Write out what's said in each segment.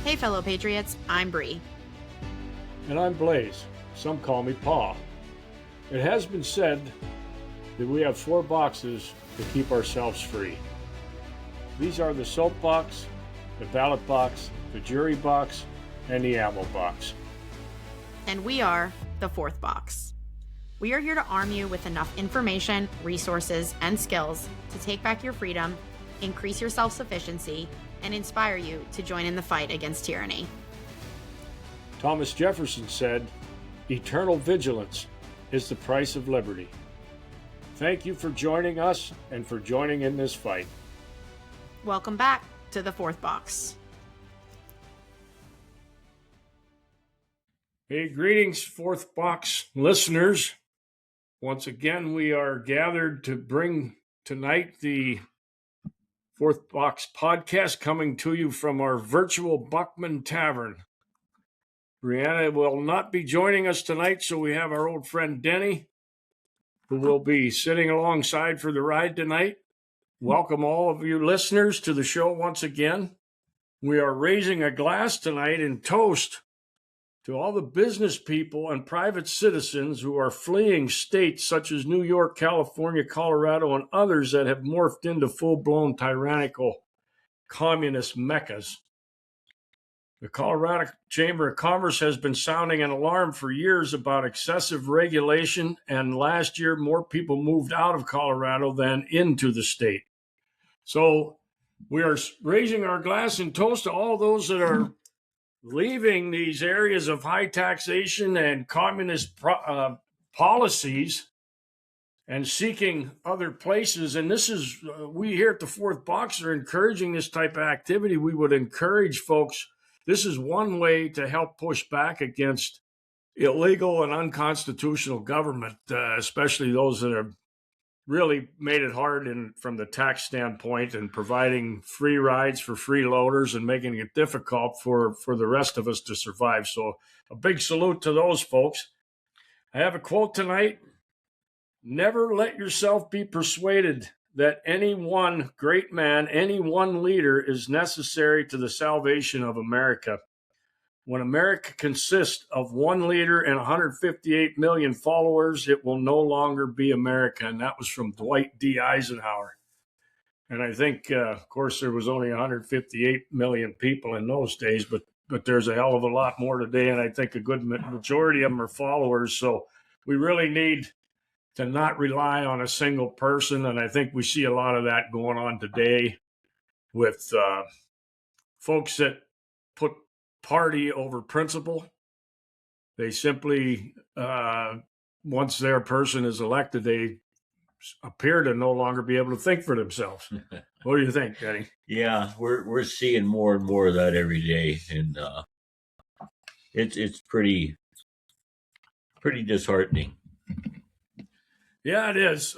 Hey, fellow patriots, I'm Bree. And I'm Blaise. Some call me Pa. It has been said that we have 4 boxes to keep ourselves free. These are the soapbox, the ballot box, the jury box, and the ammo box. And we are the 4th box. We are here to arm you with enough information, resources, and skills to take back your freedom, increase your self-sufficiency, and inspire you to join in the fight against tyranny. Thomas Jefferson said, "Eternal vigilance is the price of liberty." Thank you for joining us and for joining in this fight. Welcome back to the 4th box. Hey, greetings, 4th box listeners. Once again, we are gathered to bring tonight the 4th Box podcast coming to you from our virtual Buckman Tavern. Brianna will not be joining us tonight, so we have our old friend Denny, who will be sitting alongside for the ride tonight. Welcome all of you listeners to the show once again. We are raising a glass tonight in toast to all the business people and private citizens who are fleeing states such as New York, California, Colorado, and others that have morphed into full-blown tyrannical communist meccas. The Colorado Chamber of Commerce has been sounding an alarm for years about excessive regulation, and last year more people moved out of Colorado than into the state. So we are raising our glass in toast to all those that are leaving these areas of high taxation and communist policies and seeking other places. And this is, we here at the 4th Box are encouraging this type of activity. We would encourage folks. This is one way to help push back against illegal and unconstitutional government, especially those that have really made it hard from the tax standpoint and providing free rides for freeloaders and making it difficult for the rest of us to survive. So a big salute to those folks. I have a quote tonight. Never let yourself be persuaded that any one great man, any one leader is necessary to the salvation of America. When America consists of one leader and 158 million followers, it will no longer be America. And that was from Dwight D. Eisenhower. And I think, of course, there was only 158 million people in those days, but there's a hell of a lot more today. And I think a good majority of them are followers. So we really need to not rely on a single person. And I think we see a lot of that going on today with folks that put party over principle. They simply, once their person is elected, they appear to no longer be able to think for themselves. What do you think, Denny? Yeah, we're seeing more and more of that every day, and it's pretty disheartening. Yeah, it is.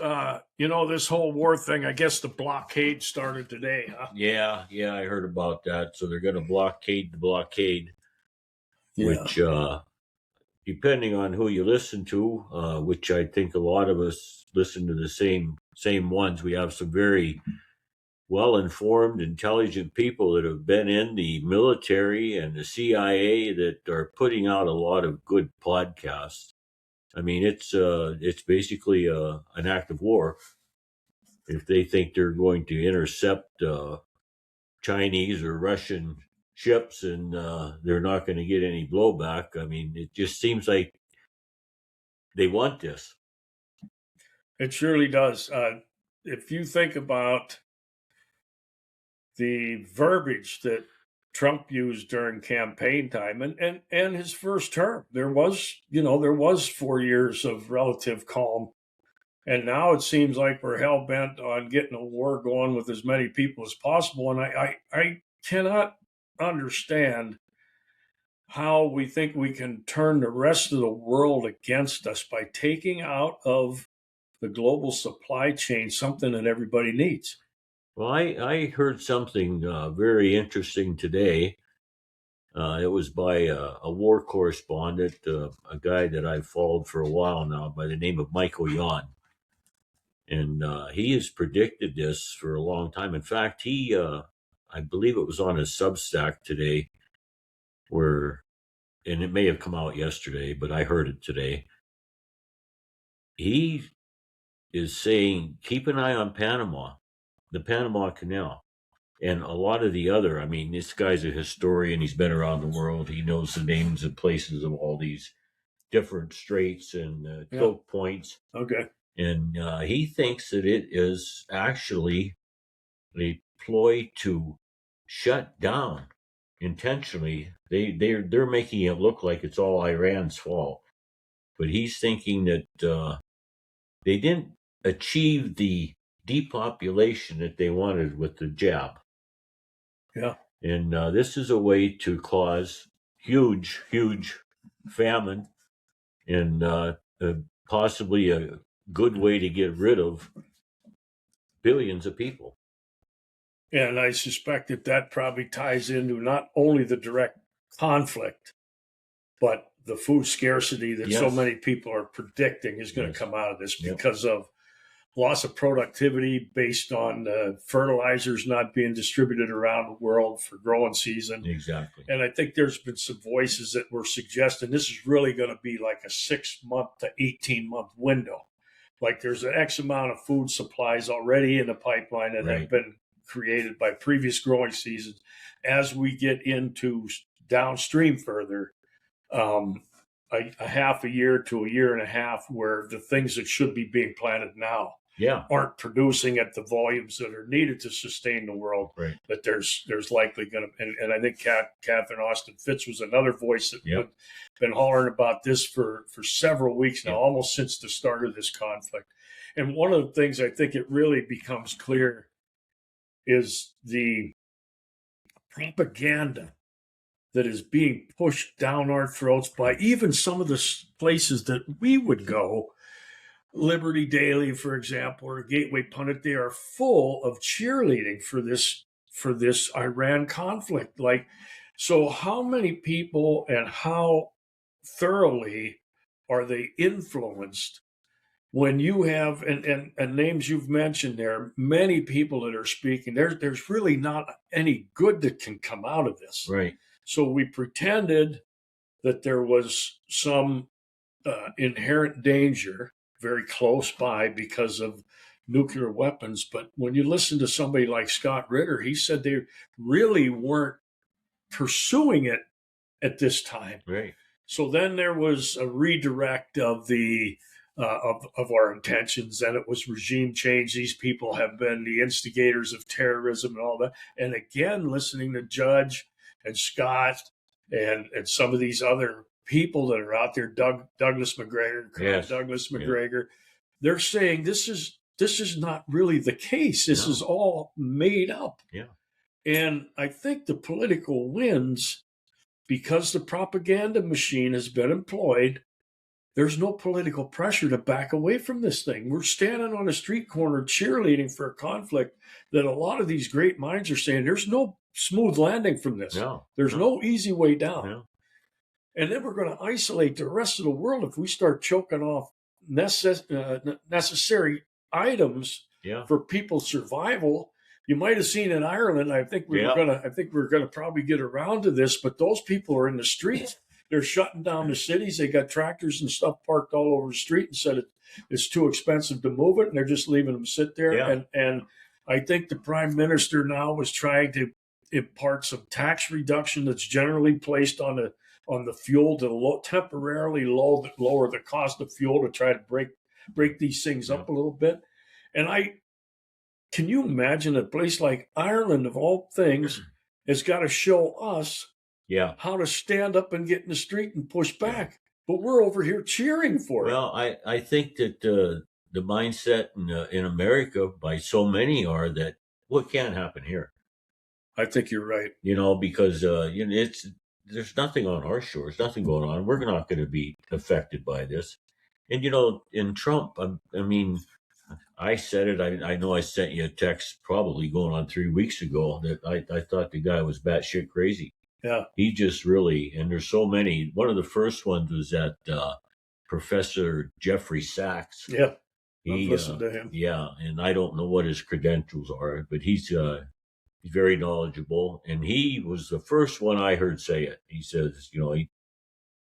This whole war thing, I guess the blockade started today, huh? Yeah, I heard about that. So they're going to blockade the blockade, which, depending on who you listen to, which I think a lot of us listen to the same ones. We have some very well-informed, intelligent people that have been in the military and the CIA that are putting out a lot of good podcasts. I mean, it's basically an act of war. If they think they're going to intercept Chinese or Russian ships and they're not going to get any blowback, I mean, it just seems like they want this. It surely does. If you think about the verbiage that Trump used during campaign time and his first term, there was 4 years of relative calm. And now it seems like we're hell bent on getting a war going with as many people as possible. And I cannot understand how we think we can turn the rest of the world against us by taking out of the global supply chain something that everybody needs. Well, I heard something very interesting today. It was by a war correspondent, a guy that I've followed for a while now by the name of Michael Yon. And he has predicted this for a long time. In fact, I believe it was on his Substack today. where, and it may have come out yesterday, but I heard it today. He is saying, keep an eye on Panama, the Panama Canal, and a lot of the other. I mean, this guy's a historian. He's been around the world. He knows the names and places of all these different straits and choke points. Okay. And he thinks that it is actually a ploy to shut down intentionally. They're making it look like it's all Iran's fault, but he's thinking that they didn't achieve the depopulation that they wanted with the jab. Yeah. And this is a way to cause huge famine and possibly a good way to get rid of billions of people. And I suspect that probably ties into not only the direct conflict, but the food scarcity that so many people are predicting is going to come out of this because of loss of productivity based on fertilizers not being distributed around the world for growing season. Exactly. And I think there's been some voices that were suggesting this is really going to be like a 6-month to 18-month window. Like there's an X amount of food supplies already in the pipeline that have been created by previous growing seasons. As we get into downstream further, a half a year to a year and a half where the things that should be being planted now aren't producing at the volumes that are needed to sustain the world. Right. That there's likely going to, and I think Catherine Austin Fitts was another voice that been hollering about this for several weeks now, almost since the start of this conflict. And one of the things I think it really becomes clear is the propaganda that is being pushed down our throats by even some of the places that we would go. Liberty Daily, for example, or Gateway Pundit, they are full of cheerleading for this Iran conflict. Like, so how many people and how thoroughly are they influenced when you have, and names you've mentioned there, many people that are speaking, there's really not any good that can come out of this. Right. So we pretended that there was some inherent danger very close by because of nuclear weapons. But when you listen to somebody like Scott Ritter, he said they really weren't pursuing it at this time. Right. So then there was a redirect of the of our intentions, and it was regime change. These people have been the instigators of terrorism and all that. And again, listening to Judge and Scott and some of these other people that are out there, Douglas McGregor, Douglas McGregor, they're saying this is not really the case. This is all made up. Yeah. And I think the political winds, because the propaganda machine has been employed, there's no political pressure to back away from this thing. We're standing on a street corner cheerleading for a conflict that a lot of these great minds are saying there's no smooth landing from this. There's no easy way down. No. And then we're going to isolate the rest of the world if we start choking off necessary items for people's survival. You might have seen in Ireland, I think we're going to probably get around to this, but those people are in the streets. They're shutting down the cities. They got tractors and stuff parked all over the street and said it's too expensive to move it, and they're just leaving them sit there. Yeah. And I think the prime minister now was trying to impart some tax reduction that's generally placed on the fuel to temporarily lower the cost of fuel to try to break these things up a little bit. And can you imagine a place like Ireland, of all things, has got to show us how to stand up and get in the street and push back? But we're over here cheering for it. Well, I think that the mindset in America by so many are that what can't happen here. I think you're right. Because there's nothing on our shores, nothing going on. We're not going to be affected by this. And in Trump, I mean, I said it. I know I sent you a text probably going on 3 weeks ago that I thought the guy was batshit crazy. Yeah. He just really, and there's so many. One of the first ones was that Professor Jeffrey Sachs. Yeah. I've listened to him. Yeah. And I don't know what his credentials are, but he's He's very knowledgeable, and he was the first one I heard say it. He says, he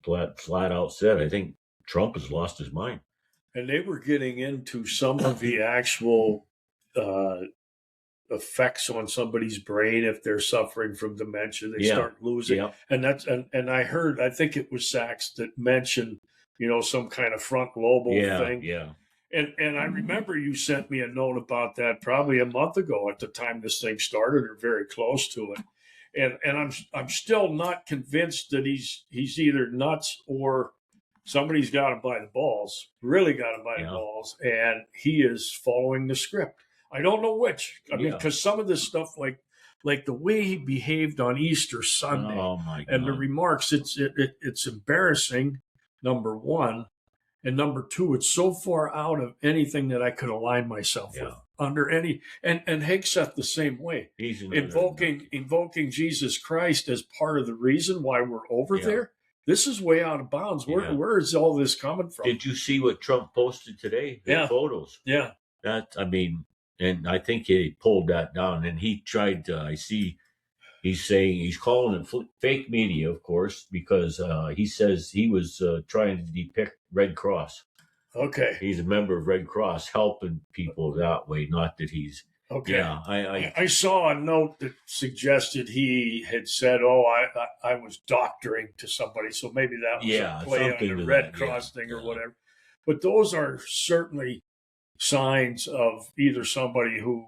flat out said, I think Trump has lost his mind. And they were getting into some of the actual effects on somebody's brain if they're suffering from dementia. They start losing, and that's and I heard, I think it was Sachs that mentioned, some kind of front lobal thing. Yeah. And I remember you sent me a note about that probably a month ago at the time this thing started, or very close to it. And I'm still not convinced that he's either nuts or somebody's got him by the balls, really got him by the balls, and he is following the script. I don't know which. I mean, because some of this stuff, like the way he behaved on Easter Sunday, and the remarks, it's embarrassing. Number one. And number two, it's so far out of anything that I could align myself with under any. And Hegseth the same way. He's invoking Jesus Christ as part of the reason why we're over there. This is way out of bounds. Where is all this coming from? Did you see what Trump posted today? The photos. Yeah. And I think he pulled that down. And he tried to. He's saying he's calling it fake media, of course, because he says he was trying to depict Red Cross. Okay. He's a member of Red Cross, helping people that way, not that he's... Okay. Yeah, I saw a note that suggested he had said, I was doctoring to somebody, so maybe that was a play on the Red Cross thing or whatever. But those are certainly signs of either somebody who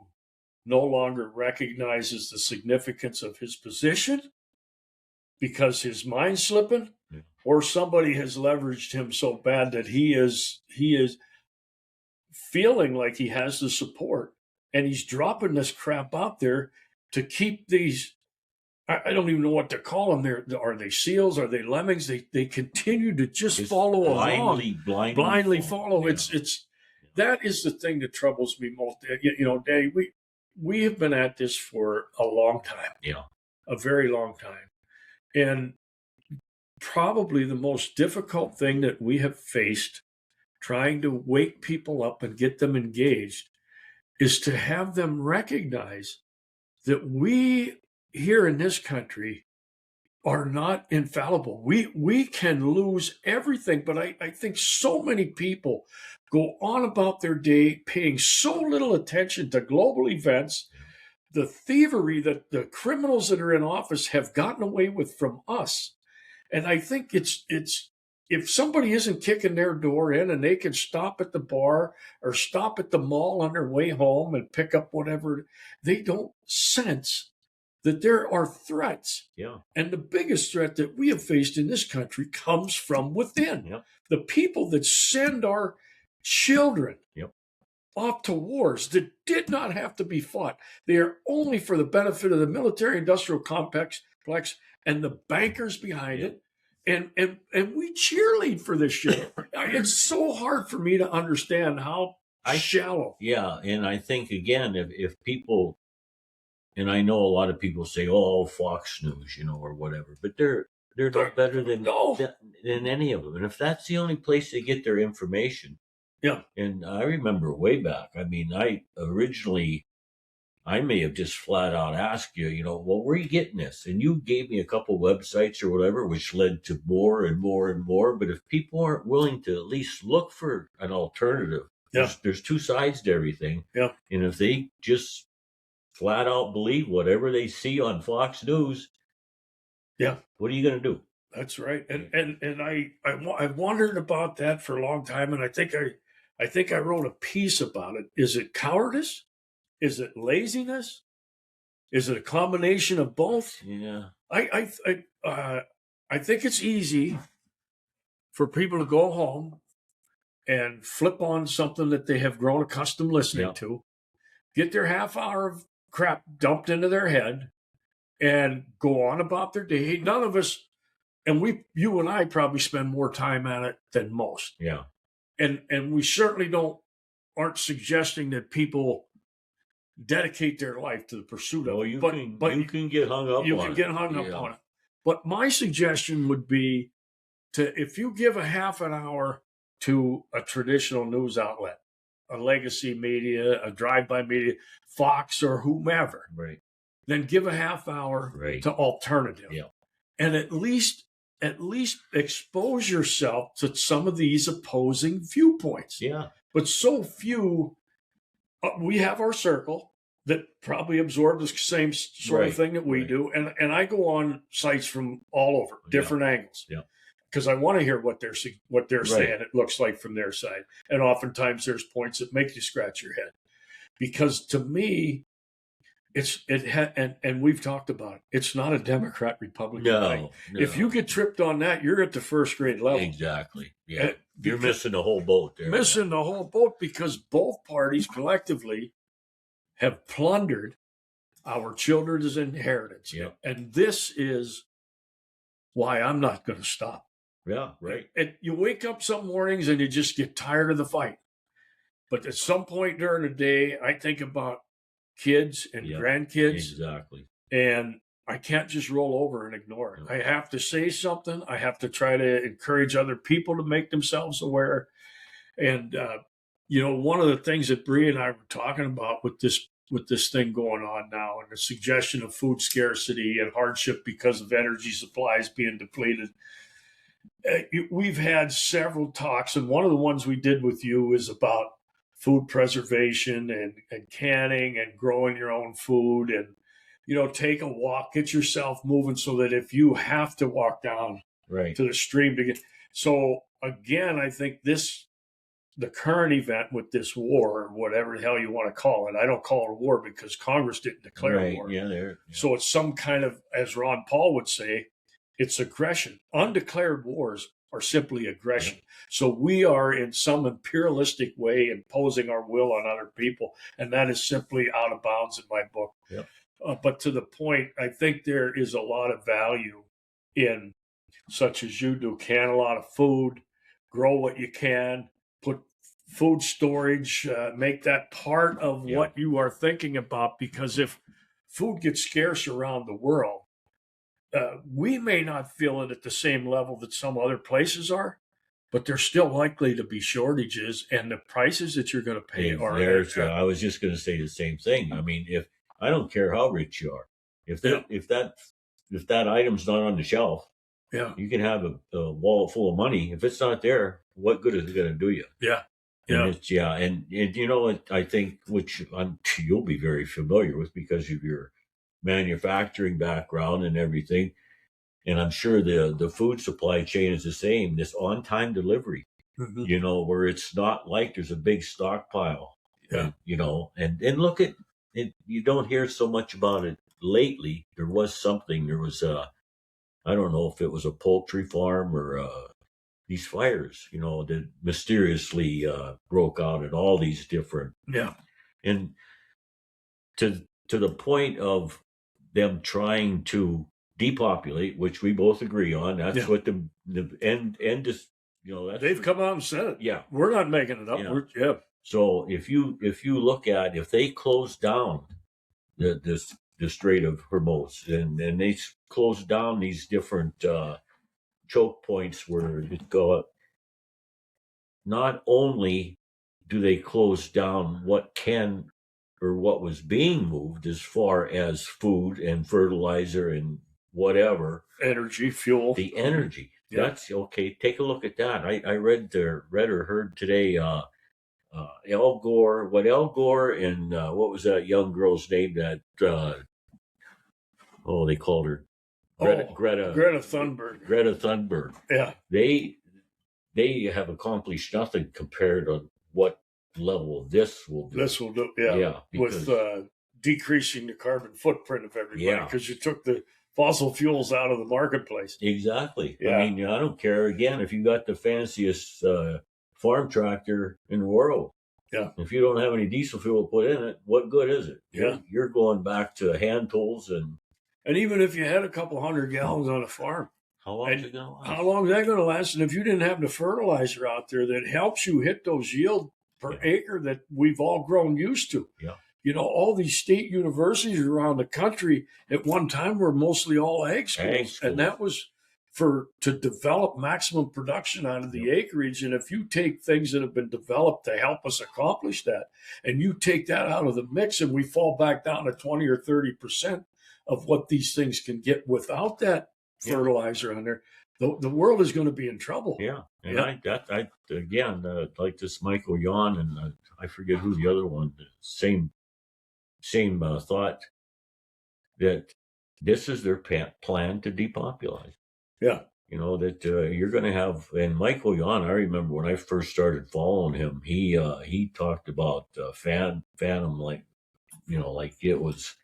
no longer recognizes the significance of his position because his mind's slipping, or somebody has leveraged him so bad that he is feeling like he has the support, and he's dropping this crap out there to keep these. I don't even know what to call them. Are they seals? Are they lemmings? They continue to just follow along, blindly follow. Yeah. It's that is the thing that troubles me most. Danny, we have been at this for a long time, a very long time. And probably the most difficult thing that we have faced trying to wake people up and get them engaged is to have them recognize that we here in this country are not infallible. We can lose everything, but I think so many people go on about their day paying so little attention to global events, the thievery that the criminals that are in office have gotten away with from us. And I think it's if somebody isn't kicking their door in and they can stop at the bar or stop at the mall on their way home and pick up whatever, they don't sense that there are threats. Yeah. And the biggest threat that we have faced in this country comes from within. Yep. The people that send our children off to wars that did not have to be fought. They are only for the benefit of the military-industrial complex and the bankers behind it. And we cheerlead for this shit. It's so hard for me to understand how shallow. Yeah, and I think, again, if people... And I know a lot of people say, "Oh, Fox News," or whatever, but they're not better than any of them. And if that's the only place they get their information, And I remember way back. I mean, I may have just flat out asked you, well, where are you getting this? And you gave me a couple websites or whatever, which led to more and more and more. But if people aren't willing to at least look for an alternative, there's two sides to everything. Yeah. And if they just flat out believe whatever they see on Fox News, what are you going to do? That's right. And I wondered about that for a long time, and I think I wrote a piece about it. Is it cowardice? Is it laziness? Is it a combination of both? Yeah. I think it's easy for people to go home and flip on something that they have grown accustomed listening to, get their half hour of crap dumped into their head, and go on about their day. None of us, and you and I probably spend more time at it than most. Yeah. And we certainly aren't suggesting that people dedicate their life to the pursuit of it. But you can get hung up on it. You can get hung up on it. But my suggestion would be if you give a half an hour to a traditional news outlet, a legacy media, a drive-by media, Fox or whomever, right, then give a half hour to alternative. Yeah. And at least expose yourself to some of these opposing viewpoints. Yeah. But so few, we have our circle that probably absorb the same sort of thing that we do. And I go on sites from all over, different angles. Yeah. Because I want to hear what they're saying it looks like from their side. And oftentimes there's points that make you scratch your head. Because to me, and we've talked about it, it's not a Democrat-Republican thing. No. If you get tripped on that, you're at the first grade level. Exactly. Yeah. You're missing the whole boat there. Missing the whole boat because both parties collectively have plundered our children's inheritance. Yeah. And this is why I'm not going to stop. Yeah, right. And you wake up some mornings and you just get tired of the fight. But at some point during the day, I think about kids and grandkids. Exactly. And I can't just roll over and ignore it. I have to say something. I have to try to encourage other people to make themselves aware. And, one of the things that Bree and I were talking about with this thing going on now and the suggestion of food scarcity and hardship because of energy supplies being depleted, we've had several talks. And one of the ones we did with you is about food preservation and canning and growing your own food and, take a walk, get yourself moving so that if you have to walk down to the stream to get. So again, I think the current event with this war, or whatever the hell you want to call it, I don't call it a war because Congress didn't declare war. Yeah. So it's some kind of, as Ron Paul would say, it's aggression. Undeclared wars are simply aggression. Yeah. So we are in some imperialistic way imposing our will on other people, and that is simply out of bounds in my book. Yeah. But to the point, I think there is a lot of value in, such as you do, can a lot of food, grow what you can, put food storage, make that part of what you are thinking about, because if food gets scarce around the world, we may not feel it at the same level that some other places are, but there's still likely to be shortages, and the prices that you're going to pay are. I was just going to say the same thing. I mean, I don't care how rich you are, if that item's not on the shelf, you can have a wallet full of money. If it's not there, what good is it going to do you? Yeah. And I think, which you'll be very familiar with because of your manufacturing background and everything, and I'm sure the food supply chain is the same. This on-time delivery, where it's not like there's a big stockpile. And look at it. You don't hear so much about it lately. There was I don't know if it was a poultry farm or these fires, that mysteriously broke out at all these different. Yeah. And to the point of them trying to depopulate, which we both agree on. That's what the end is. They've come out and said it. Yeah, we're not making it up. Yeah. So if you look at, if they close down the Strait of Hormuz and they close down these different choke points where it go up, not only do they close down what was being moved as far as food and fertilizer and whatever, energy, fuel, the energy. That's okay. Take a look at that. I read or heard today. Al Gore and what was that young girl's name that they called her Greta Thunberg. Greta Thunberg. Yeah. They have accomplished nothing compared to what level this will do. This will do, yeah. With decreasing the carbon footprint of everybody, because you took the fossil fuels out of the marketplace. Exactly. Yeah. I mean, I don't care. Again, if you got the fanciest farm tractor in the world, if you don't have any diesel fuel put in it, what good is it? Yeah. You're going back to hand tools and even if you had a couple 100 gallons on a farm, how long is it going to last? How long is that going to last? And if you didn't have the fertilizer out there that helps you hit those yield per acre that we've all grown used to. Yeah. All these state universities around the country at one time were mostly all ag schools. And that was to develop maximum production out of the acreage. And if you take things that have been developed to help us accomplish that, and you take that out of the mix and we fall back down to 20 or 30%, of what these things can get without that fertilizer on there, the world is going to be in trouble. Yeah, and I again, like this Michael Yon and I forget who the other one. Same thought that this is their plan to depopulate. Yeah. You know, that you're going to have, and Michael Yon, I remember when I first started following him, he talked about Phantom, like, you know, like it was,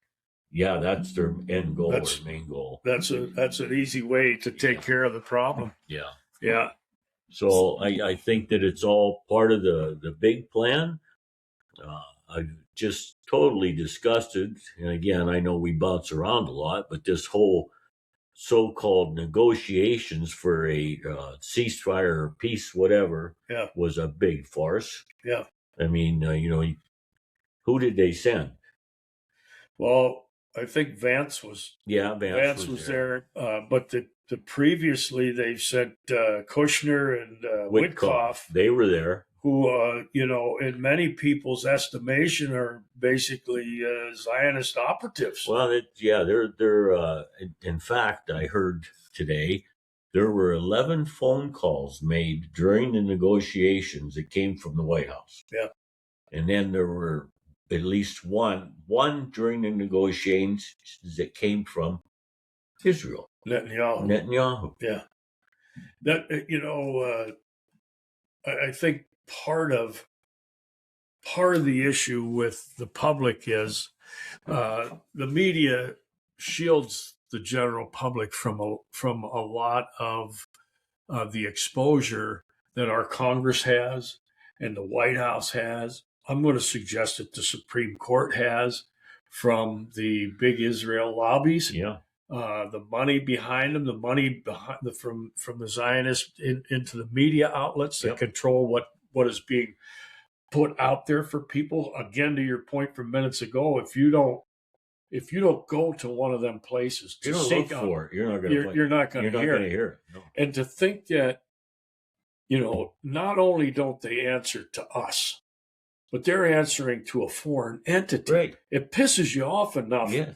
that's their end goal, or main goal. That's an easy way to take care of the problem. Yeah. Yeah. So I think that it's all part of the big plan. I'm just totally disgusted. And again, I know we bounce around a lot, but this whole so-called negotiations for a ceasefire or peace, whatever, was a big farce. Yeah. I mean, who did they send? Well, I think Vance was. Yeah, Vance was there. But the previously they've sent Kushner and Witkoff. They were there. Who, in many people's estimation, are basically Zionist operatives. Well, they're. In fact, I heard today there were 11 phone calls made during the negotiations that came from the White House. Yeah, and then there were at least one during the negotiations that came from Israel. Netanyahu. Yeah, that I think part of the issue with the public is the media shields the general public from a lot of the exposure that our Congress has and the White House has. I'm going to suggest that the Supreme Court has, from the big Israel lobbies. Yeah. The money behind them, the money from the Zionists into the media outlets that control what is being put out there for people. Again, to your point from minutes ago, if you don't go to one of them places to seek out, you're not going to hear it. No. And to think that, not only don't they answer to us, but they're answering to a foreign entity. Right. It pisses you off enough. Yeah.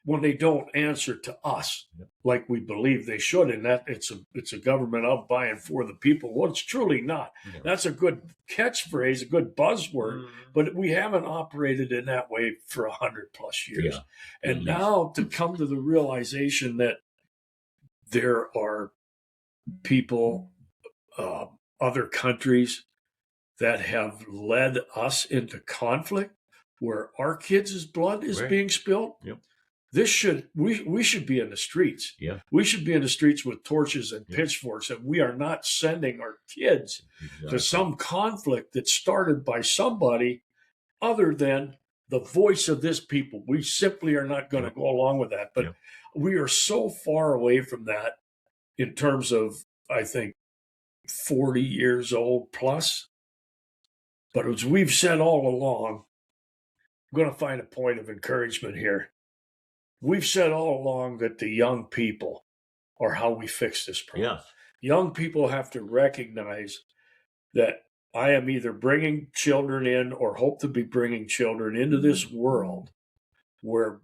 When they don't answer to us like we believe they should, and that it's a government of, by, and for the people. Well, it's truly not. Yeah. That's a good catchphrase, a good buzzword, but we haven't operated in that way for 100+ years. Yeah. And now to come to the realization that there are people, other countries that have led us into conflict where our kids' blood is being spilled. Yep. We should be in the streets. Yeah. We should be in the streets with torches and pitchforks, and we are not sending our kids to some conflict that started by somebody other than the voice of this people. We simply are not going to go along with that. But we are so far away from that in terms of, I think, 40 years old plus. But as we've said all along, I'm going to find a point of encouragement here. We've said all along that the young people are how we fix this problem. Yes. Young people have to recognize that I am either bringing children in or hope to be bringing children into this world where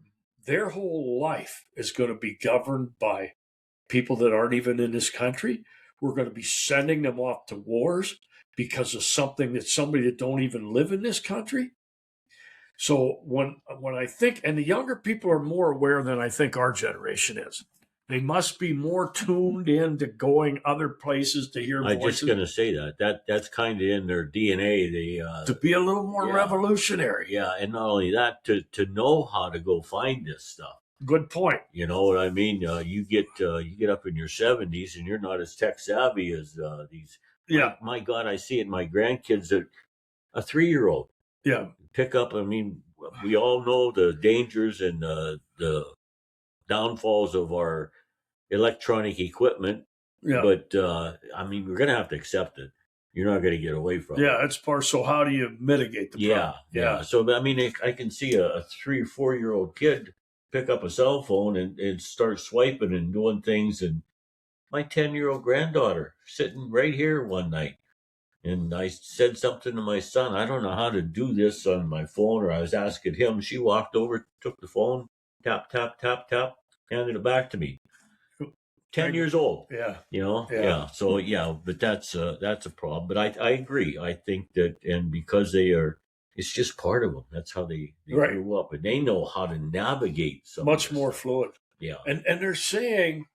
their whole life is going to be governed by people that aren't even in this country. We're going to be sending them off to wars because of something that somebody that don't even live in this country. So when I think, and the younger people are more aware than I think our generation is. They must be more tuned in to going other places to hear voices. I'm just going to say that's kind of in their DNA. To be a little more revolutionary. Yeah, and not only that, to know how to go find this stuff. Good point. You know what I mean? You get up in your 70s and you're not as tech savvy as these. Yeah. My God, I see it. My grandkids, a 3-year-old. Yeah. Pick up. I mean, we all know the dangers and the downfalls of our electronic equipment. Yeah. But I mean, we're going to have to accept it. You're not going to get away from it. Yeah, it's part. So how do you mitigate the problem? Yeah. So I mean, I can see a 3 or 4-year-old kid pick up a cell phone and start swiping and doing things. And my 10-year-old granddaughter sitting right here one night. And I said something to my son, I don't know how to do this on my phone, or I was asking him. She walked over, took the phone, tap, tap, tap, tap, handed it back to me. 10 years old. Yeah. Yeah. So but that's a problem. But I agree. I think that, and because it's just part of them. That's how they Right. grew up, and they know how to navigate much more fluid. Yeah. And they're saying,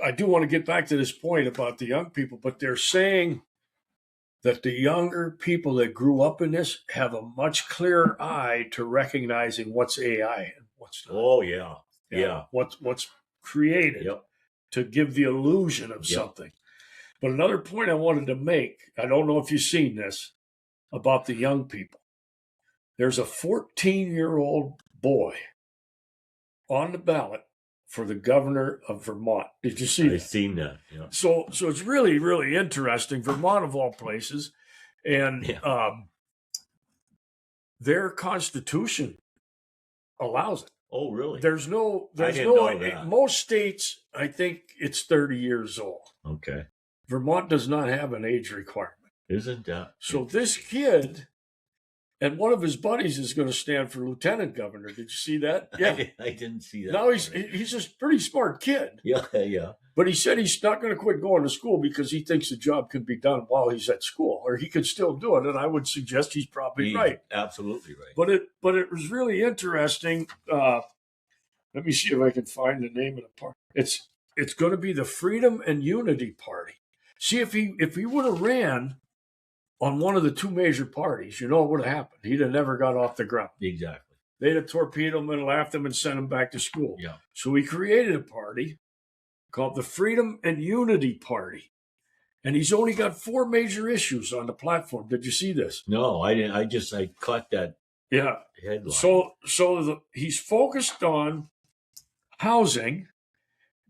I do want to get back to this point about the young people, but they're saying that the younger people that grew up in this have a much clearer eye to recognizing what's AI and what's not. Oh yeah. What's created to give the illusion of something. But another point I wanted to make, I don't know if you've seen this, about the young people. There's a 14-year-old boy on the ballot for the governor of Vermont. Did you see that? I've seen that. Yeah. So it's really, really interesting. Vermont, of all places, and their constitution allows it. Oh, really? There's no. Most states, I think it's 30 years old. Okay. Vermont does not have an age requirement. Isn't that? So this kid, and one of his buddies is going to stand for lieutenant governor. Did you see that? Yeah, I didn't see that. Now he's a pretty smart kid. Yeah. But he said he's not going to quit going to school because he thinks the job can be done while he's at school, or he could still do it. And I would suggest he's probably right. Absolutely right. But it was really interesting. Let me see if I can find the name of the party. It's going to be the Freedom and Unity Party. See, if he would have ran on one of the two major parties, you know what would have happened? He'd have never got off the ground. Exactly. They'd have torpedoed him and laughed him and sent him back to school. Yeah. So he created a party called the Freedom and Unity Party. And he's only got 4 major issues on the platform. Did you see this? No, I didn't. I caught that headline. So he's focused on housing,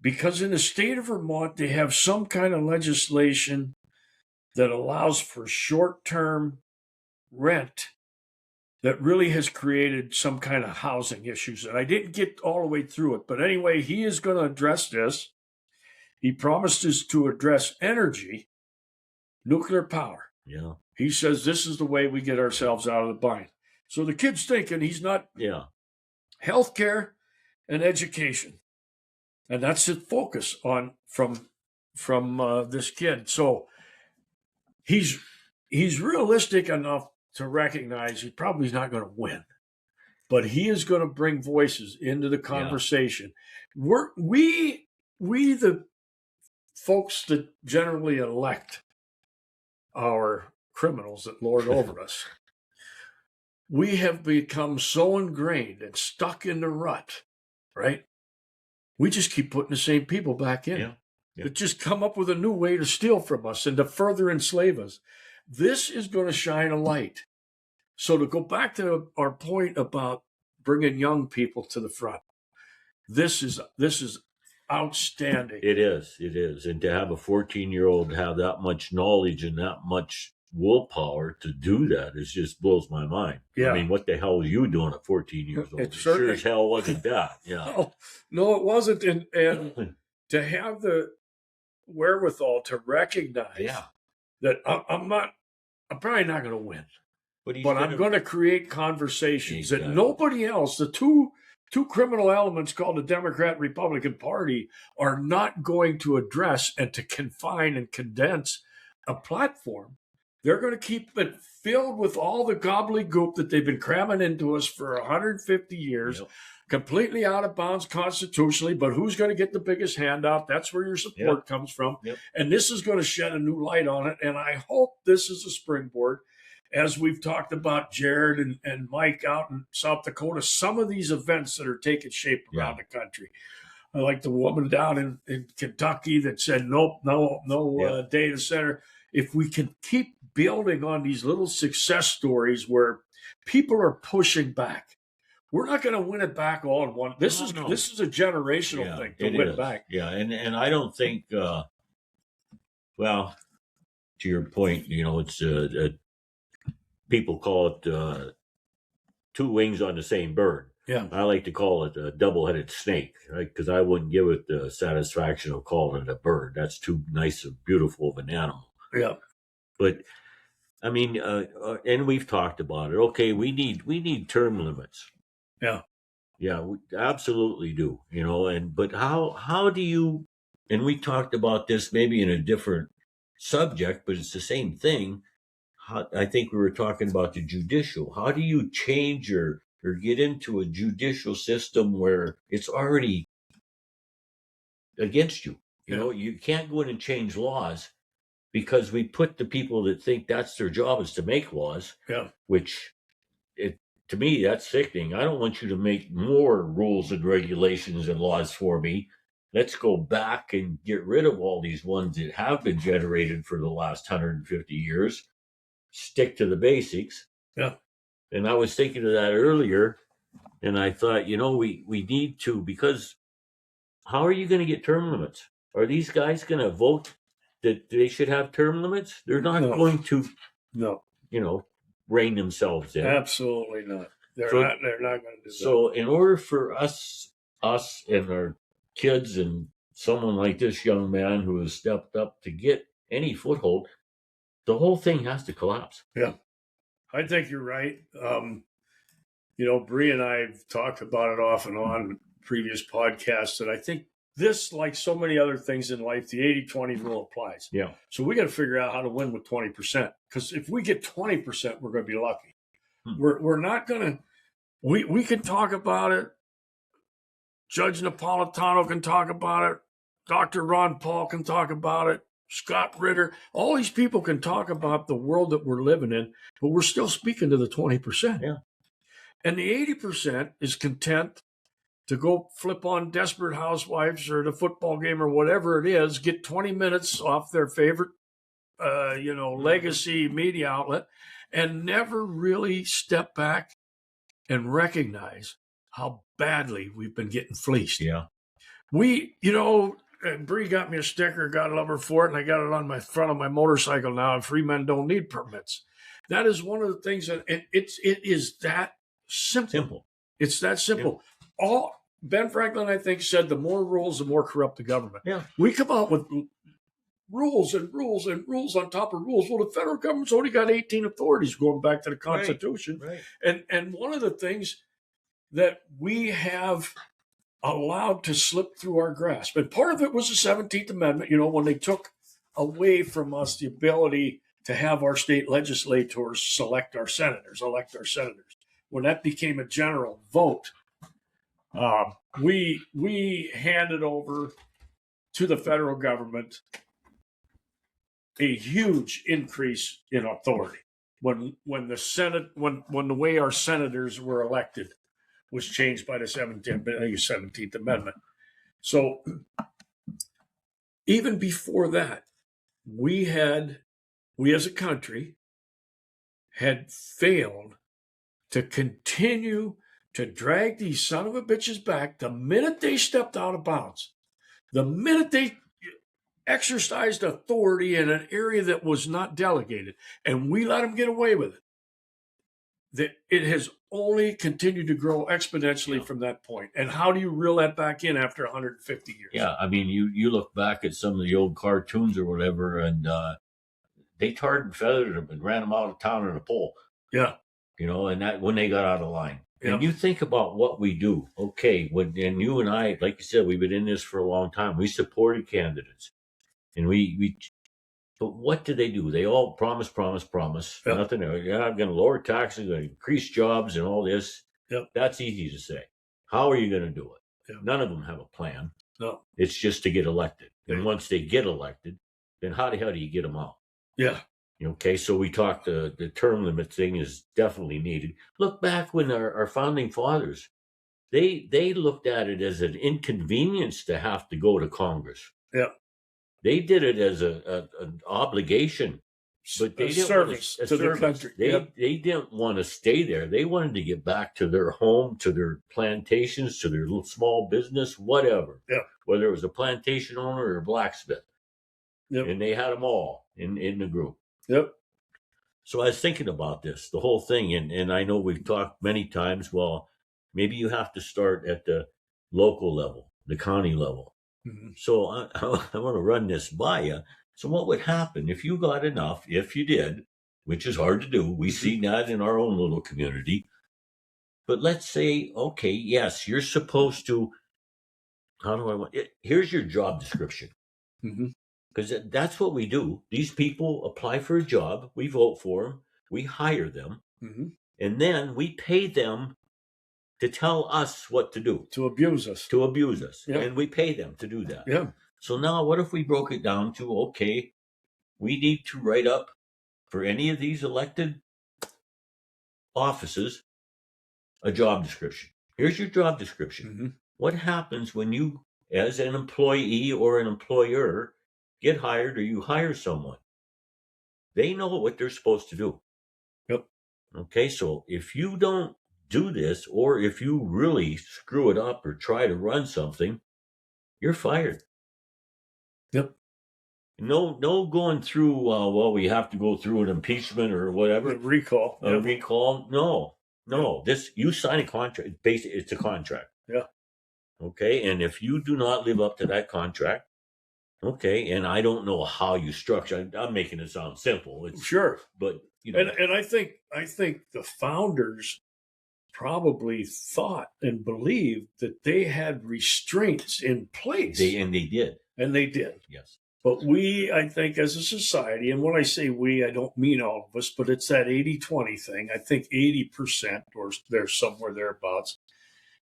because in the state of Vermont, they have some kind of legislation that allows for short-term rent that really has created some kind of housing issues. And I didn't get all the way through it. But anyway, he is going to address this. He promised us to address energy, nuclear power. Yeah. He says this is the way we get ourselves out of the bind. So the kid's thinking he's not healthcare and education. And that's the focus on from this kid. So he's realistic enough to recognize he probably is not going to win, but he is going to bring voices into the conversation. We the folks that generally elect our criminals that lord over us, we have become so ingrained and stuck in the rut, right? We just keep putting the same people back in that just come up with a new way to steal from us and to further enslave us. This is going to shine a light. So to go back to our point about bringing young people to the front, this is outstanding. It is. And to have a 14-year-old have that much knowledge and that much willpower to do that just blows my mind. Yeah. I mean, what the hell were you doing at 14 years old? It sure as hell wasn't that. Yeah. No, it wasn't. And to have the wherewithal to recognize that I'm probably not going to win, but I'm going to create conversations that nobody else, the two criminal elements called the Democrat Republican Party, are not going to address, and to confine and condense a platform. They're going to keep it filled with all the gobbledygook that they've been cramming into us for 150 years, completely out of bounds constitutionally, but who's going to get the biggest handout? That's where your support comes from. And this is going to shed a new light on it. And I hope this is a springboard, as we've talked about Jared and Mike out in South Dakota, some of these events that are taking shape around the country. I like the woman down in Kentucky that said, no data center. If we can keep building on these little success stories where people are pushing back, we're not going to win it back all in one. This is a generational thing to win it back. Yeah, and I don't think. Well, to your point, it's people call it 2 wings on the same bird. Yeah, I like to call it a double-headed snake, right? Because I wouldn't give it the satisfaction of calling it a bird. That's too nice and beautiful of an animal. Yeah. But I mean, and we've talked about it. Okay, we need term limits. Yeah. Yeah, we absolutely do. But how do you? And we talked about this maybe in a different subject, but it's the same thing. I think we were talking about the judicial. How do you change or get into a judicial system where it's already against you? You can't go in and change laws because we put the people that think that's their job is to make laws. Yeah. Which to me, that's sickening. I don't want you to make more rules and regulations and laws for me. Let's go back and get rid of all these ones that have been generated for the last 150 years. Stick to the basics. Yeah. And I was thinking of that earlier, and I thought, we need to, because how are you going to get term limits? Are these guys going to vote that they should have term limits? They're not going to, rein themselves in. Absolutely not. They're not going to do that. So in order for us and our kids and someone like this young man who has stepped up to get any foothold, the whole thing has to collapse. Yeah. I think you're right. Bree and I have talked about it off and on previous podcasts, and I think this, like so many other things in life, the 80-20 rule applies. Yeah. So we got to figure out how to win with 20%, because if we get 20%, we're going to be lucky. We're not going to. We can talk about it. Judge Napolitano can talk about it. Dr. Ron Paul can talk about it. Scott Ritter, all these people can talk about the world that we're living in, but we're still speaking to the 20%. Yeah. And the 80% is content to go flip on Desperate Housewives or the football game or whatever it is, get 20 minutes off their favorite, legacy media outlet, and never really step back and recognize how badly we've been getting fleeced. Yeah. Bree got me a sticker, God love her for it, and I got it on my front of my motorcycle now, and free men don't need permits. That is one of the things that it is that simple. It's that simple. Yeah. Ben Franklin, I think, said the more rules, the more corrupt the government. Yeah. We come out with rules and rules and rules on top of rules. Well, the federal government's only got 18 authorities going back to the Constitution. Right. And one of the things that we have allowed to slip through our grasp, and part of it was the 17th Amendment, when they took away from us the ability to have our state legislators elect our senators. When that became a general vote, we handed over to the federal government a huge increase in authority when the Senate, when the way our senators were elected was changed by the 17th Amendment. So even before that, we as a country had failed to continue to drag these son of a bitches back the minute they stepped out of bounds, the minute they exercised authority in an area that was not delegated, and we let them get away with it. That it has only continued to grow exponentially from that point. And how do you reel that back in after 150 years? Yeah, I mean, you look back at some of the old cartoons or whatever, and they tarred and feathered them and ran them out of town in a pole. Yeah. And that when they got out of line. Yeah. And you think about what we do. Okay, and you and I, like you said, we've been in this for a long time. We supported candidates. And but what do they do? They all promise. Yep. Nothing. Yeah, I'm going to lower taxes, going to increase jobs and all this. Yep. That's easy to say. How are you going to do it? Yep. None of them have a plan. No. It's just to get elected. And Yeah. once they get elected, then how the hell do you get them out? Yeah. Okay, so we talked, the term limit thing is definitely needed. Look back when our founding fathers, they looked at it as an inconvenience to have to go to Congress. Yeah. They did it as an obligation, but they didn't service to the country. They didn't want to stay there. They wanted to get back to their home, to their plantations, to their little small business, whatever. Yeah. Whether it was a plantation owner or a blacksmith. Yep. And they had them all in the group. Yep. So I was thinking about this, the whole thing, and I know we've talked many times. Well, maybe you have to start at the local level, the county level. Mm-hmm. So I want to run this by you. So what would happen if you got enough, if you did, which is hard to do. We've seen that in our own little community. But let's say, okay, yes, you're supposed to. How do I want it? Here's your job description. Because that's what we do. These people apply for a job. We vote for them. We hire them. And then we pay them to tell us what to do. To abuse us. Yeah. And we pay them to do that. Yeah. So now what if we broke it down to, okay, we need to write up for any of these elected offices a job description. Here's your job description. What happens when you, as an employee or an employer, get hired or you hire someone? They know what they're supposed to do. Yep. Okay, so if you don't do this, or if you really screw it up or try to run something, you're fired. Yep. No going through, well, we have to go through an impeachment or whatever. A recall. Recall. No. This, you sign a contract. Basically, it's a contract. Yeah. Okay, and if you do not live up to that contract, okay, and I don't know how you structure. I'm making it sound simple. Sure, but and I think the founders probably thought and believed that they had restraints in place. They did. Yes. But we, I think, as a society, and when I say we, I don't mean all of us, but it's that 80-20 thing. I think 80%, or there's somewhere thereabouts,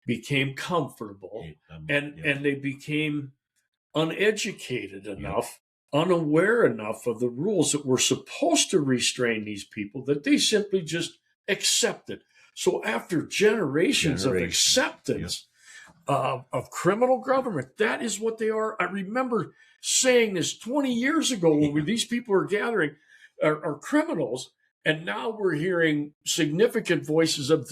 became comfortable, and they became uneducated enough, unaware enough of the rules that were supposed to restrain these people, that they simply just accepted. So after generations of acceptance of criminal government, that is what they are. I remember saying this 20 years ago when these people are gathering are criminals, and now we're hearing significant voices of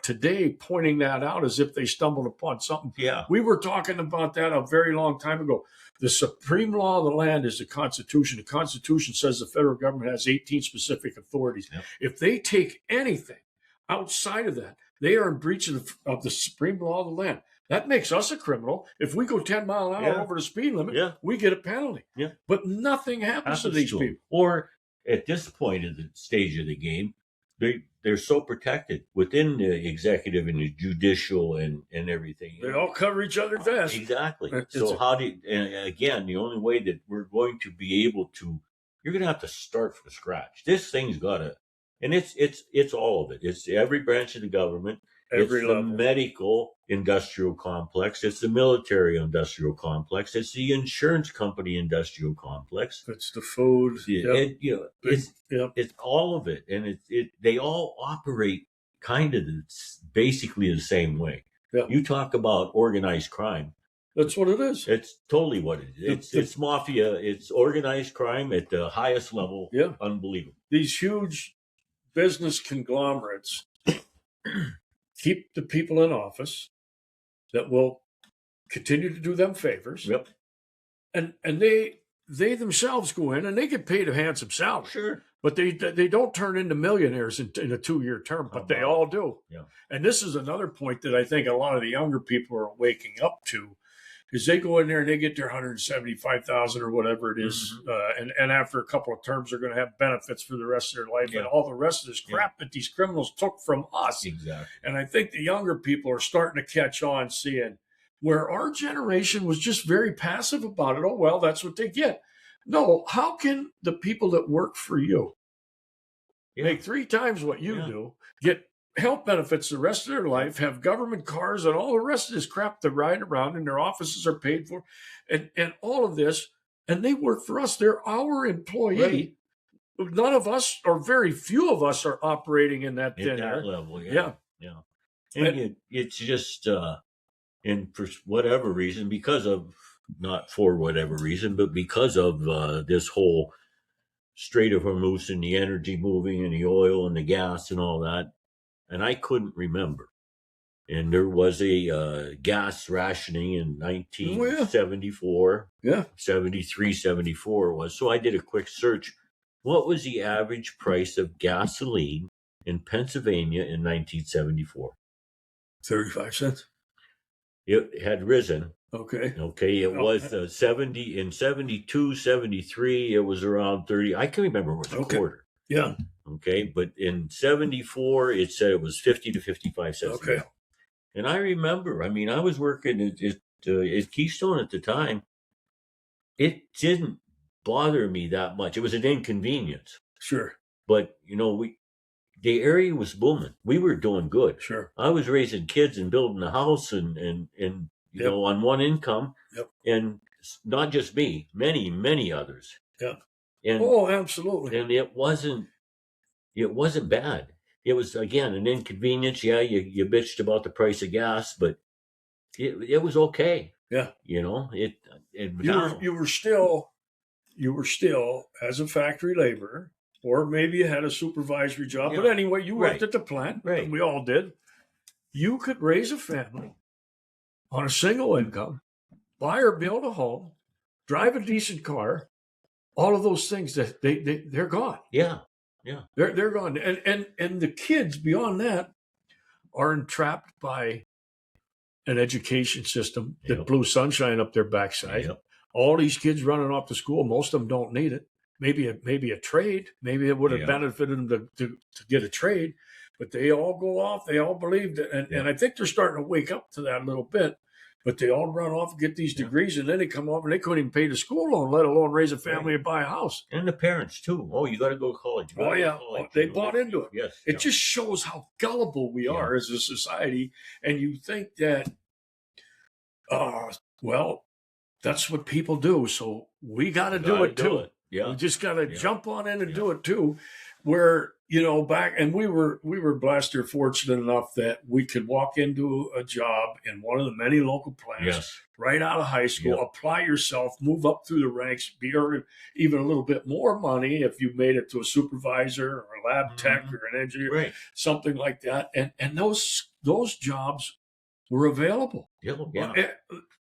today pointing that out as if they stumbled upon something. Yeah. We were talking about that a very long time ago. The supreme law of the land is the Constitution. The Constitution says the federal government has 18 specific authorities. Yep. If they take anything outside of that, they are in breach of the supreme law of the land. That makes us a criminal. If we go 10 miles an hour over the speed limit, we get a penalty. Yeah. But nothing happens to these people. Or at this point in the stage of the game, they're so protected within the executive and the judicial and everything. They all cover each other's ass. Exactly. So and again, the only way that we're going to be able to, you're going to have to start from scratch. This thing's got to, and it's all of it. It's every branch of the government. Every level. The medical industrial complex. It's the military industrial complex. It's the insurance company industrial complex. It's the food. It's all of it, and they all operate kind of basically the same way. Yeah. You talk about organized crime. That's what it is. It's totally what it is. It's mafia. It's organized crime at the highest level. Yeah. Unbelievable. These huge business conglomerates keep the people in office that will continue to do them favors. Yep. And they themselves go in and they get paid a handsome salary. Sure. But they don't turn into millionaires in a 2-year term, but they all do. Yeah. And this is another point that I think a lot of the younger people are waking up to, is they go in there and they get their $175,000 or whatever it is, and after a couple of terms, they're going to have benefits for the rest of their life and all the rest of this crap that these criminals took from us. Exactly. And I think the younger people are starting to catch on, seeing where our generation was just very passive about it. Oh, well, that's what they get. No, how can the people that work for you make 3 times what you do, get health benefits the rest of their life, have government cars and all the rest of this crap to ride around, and their offices are paid for, and all of this, and they work for us. They're our employee. Right. None of us, or very few of us, are operating in that level. Yeah. And it's just, and for whatever reason, not for whatever reason, but because of this whole Strait of Hormuz and the energy moving and the oil and the gas and all that, and I couldn't remember. And there was a gas rationing in 1974. 73, 74 was. So I did a quick search. What was the average price of gasoline in Pennsylvania in 1974? 35 cents. It had risen. Okay. It was 70 in 72, 73. It was around 30. I can remember it was a quarter. Yeah. Okay, but in 74, it said it was 50 to 55 cents a Okay. gallon. And I remember, I mean, I was working at Keystone at the time. It didn't bother me that much. It was an inconvenience, Sure. but the area was booming. We were doing good. Sure. I was raising kids and building a house and Yep. on one income. Yep. And not just me, many others. Yeah. And Absolutely. And it wasn't bad. It was, again, an inconvenience. Yeah, you bitched about the price of gas, but it was okay. Yeah. You were still as a factory laborer, or maybe you had a supervisory job. Yeah. But anyway, you worked Right. at the plant, Right. and we all did. You could raise a family on a single income, buy or build a home, drive a decent car. All of those things that they're gone. Yeah. They're gone. And the kids beyond that are entrapped by an education system that Yep. blew sunshine up their backside. Yep. All these kids running off to school, most of them don't need it. Maybe a trade. Maybe it would have Yeah. benefited them to get a trade, but they all go off. They all believed it. And I think they're starting to wake up to that a little bit. But they all run off and get these degrees, and then they come off and they couldn't even pay the school loan, let alone raise a family and buy a house. And the parents too. Oh, you got to go to college. They bought into it. Yes. It just shows how gullible we are as a society. And you think that, well, that's what people do. So we got to do it too. Yeah. We just got to jump on in and do it too. Where, back, and we were blessed or fortunate enough that we could walk into a job in one of the many local plants right out of high school, apply yourself, move up through the ranks, be earning even a little bit more money if you made it to a supervisor or a lab tech or an engineer, something like that. And those jobs were available.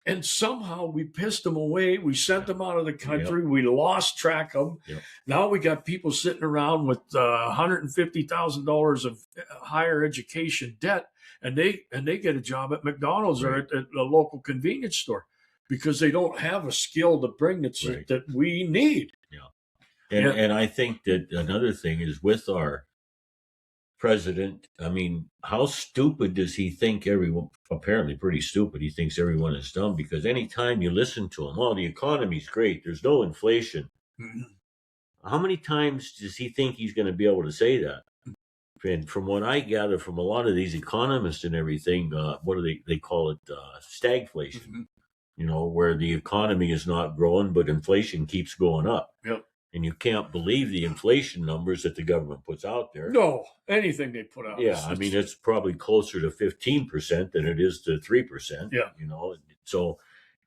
And somehow we pissed them away. We sent them out of the country. We lost track of them. Now we got people sitting around with $150,000 of higher education debt, and they get a job at McDonald's or at a local convenience store because they don't have a skill to bring that we need. And I think that another thing is with our president, I mean, how stupid does he think everyone? Apparently pretty stupid. He thinks everyone is dumb because anytime you listen to him, the economy's great, there's no inflation. How many times does he think he's going to be able to say that? And from what I gather from a lot of these economists and everything, what do they call it? Stagflation. Where the economy is not growing, but inflation keeps going up. And you can't believe the inflation numbers that the government puts out there. No, anything they put out. Yeah, I mean, it's probably closer to 15% than it is to 3%. Yeah. So,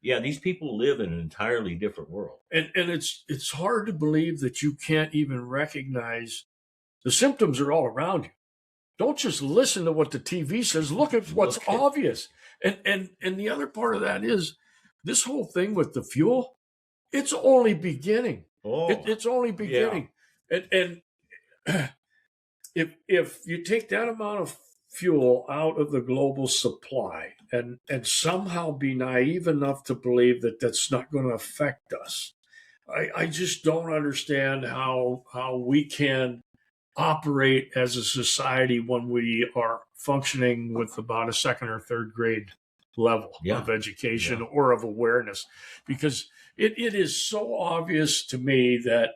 these people live in an entirely different world. And it's hard to believe that you can't even recognize the symptoms are all around you. Don't just listen to what the TV says. Look at what's obvious. And the other part of that is this whole thing with the fuel, it's only beginning. It's only beginning. And if you take that amount of fuel out of the global supply and somehow be naive enough to believe that that's not going to affect us, I just don't understand how we can operate as a society when we are functioning with about a second or third grade level of education or of awareness, because it is so obvious to me that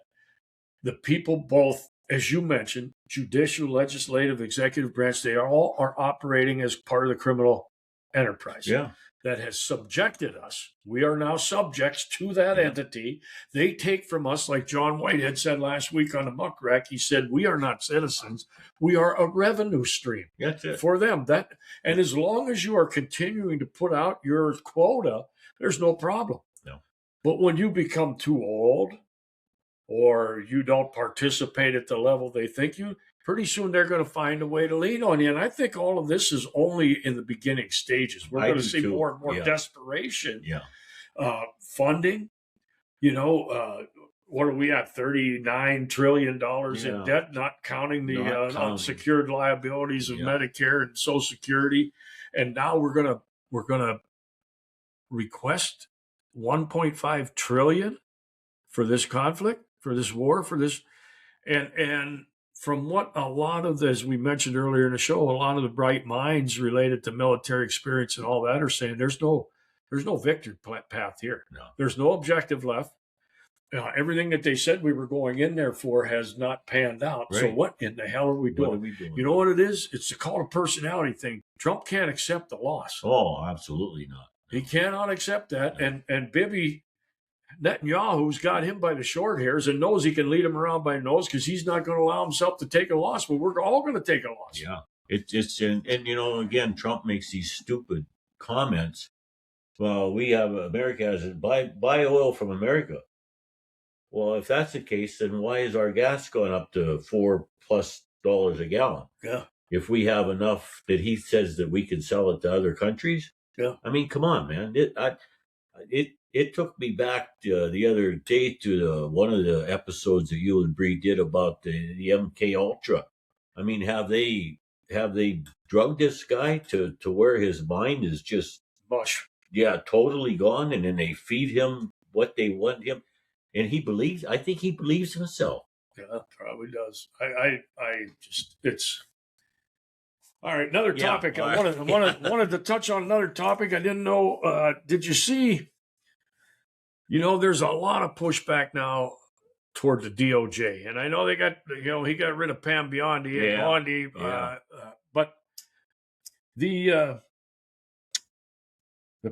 the people, both, as you mentioned, judicial, legislative, executive branch, they all are operating as part of the criminal enterprise that has subjected us. We are now subjects to that entity. They take from us, like John Whitehead said last week on the Muck Rack, he said, we are not citizens. We are a revenue stream for them. And as long as you are continuing to put out your quota, there's no problem. But when you become too old or you don't participate at the level they think you, pretty soon they're going to find a way to lean on you. And I think all of this is only in the beginning stages. We're going to see more and more desperation, funding. What are we at? $39 trillion in debt, not counting the unsecured liabilities of Medicare and Social Security. And now we're going to request $1.5 trillion for this conflict, for this war, for this, and from what a lot of, as we mentioned earlier in the show, a lot of the bright minds related to military experience and all that are saying there's no victory path here. No. There's no objective left. Everything that they said we were going in there for has not panned out. Right. So what in the hell are we doing? What are we doing? You know what it is? It's the call to personality thing. Trump can't accept the loss. Oh, absolutely not. He cannot accept that. No. And Bibi Netanyahu's got him by the short hairs and knows he can lead him around by the nose because he's not going to allow himself to take a loss. But we're all going to take a loss. Yeah. It's again, Trump makes these stupid comments. Well, we have America has it. Buy oil from America. Well, if that's the case, then why is our gas going up to $4+ a gallon? Yeah. If we have enough that he says that we can sell it to other countries. Yeah. I mean, come on, man. It took me back the other day to one of the episodes that you and Bree did about the MK Ultra. I mean, have they drugged this guy to where his mind is just mush? Yeah, totally gone, and then they feed him what they want him. And I think he believes himself. Yeah, probably does. I just, it's all right. Another topic. I wanted to touch on another topic. I didn't know. Did you see? There's a lot of pushback now toward the DOJ, and I know they got. He got rid of Pam Bondi, but the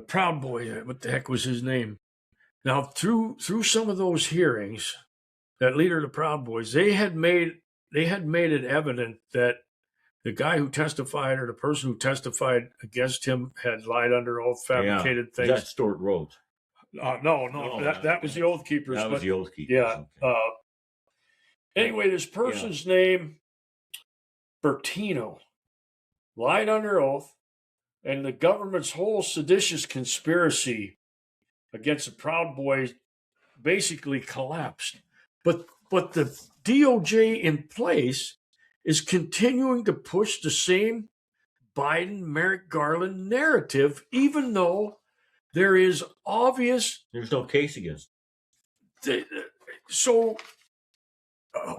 Proud Boy. What the heck was his name? Now, through some of those hearings, that leader of the Proud Boys, they had made it evident that the guy who testified or the person who testified against him had lied under oath, fabricated things. That's Stuart Rhodes. No, that was the Oath Keepers. That was the Oath Keepers. Yeah. Okay. Anyway, this person's name, Bertino, lied under oath, and the government's whole seditious conspiracy against the Proud Boys basically collapsed. But the DOJ in place is continuing to push the same Biden-Merrick Garland narrative, even though there is obvious... There's no case against it. So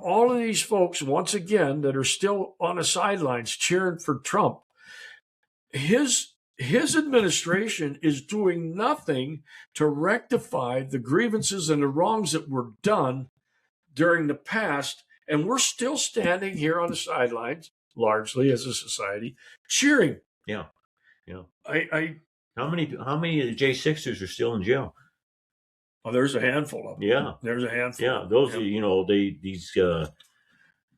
all of these folks, once again, that are still on the sidelines cheering for Trump, his administration is doing nothing to rectify the grievances and the wrongs that were done during the past. And we're still standing here on the sidelines, largely as a society, cheering. Yeah. How many of the J6ers are still in jail? Oh, there's a handful of them. Yeah. There's a handful. Yeah. Those are,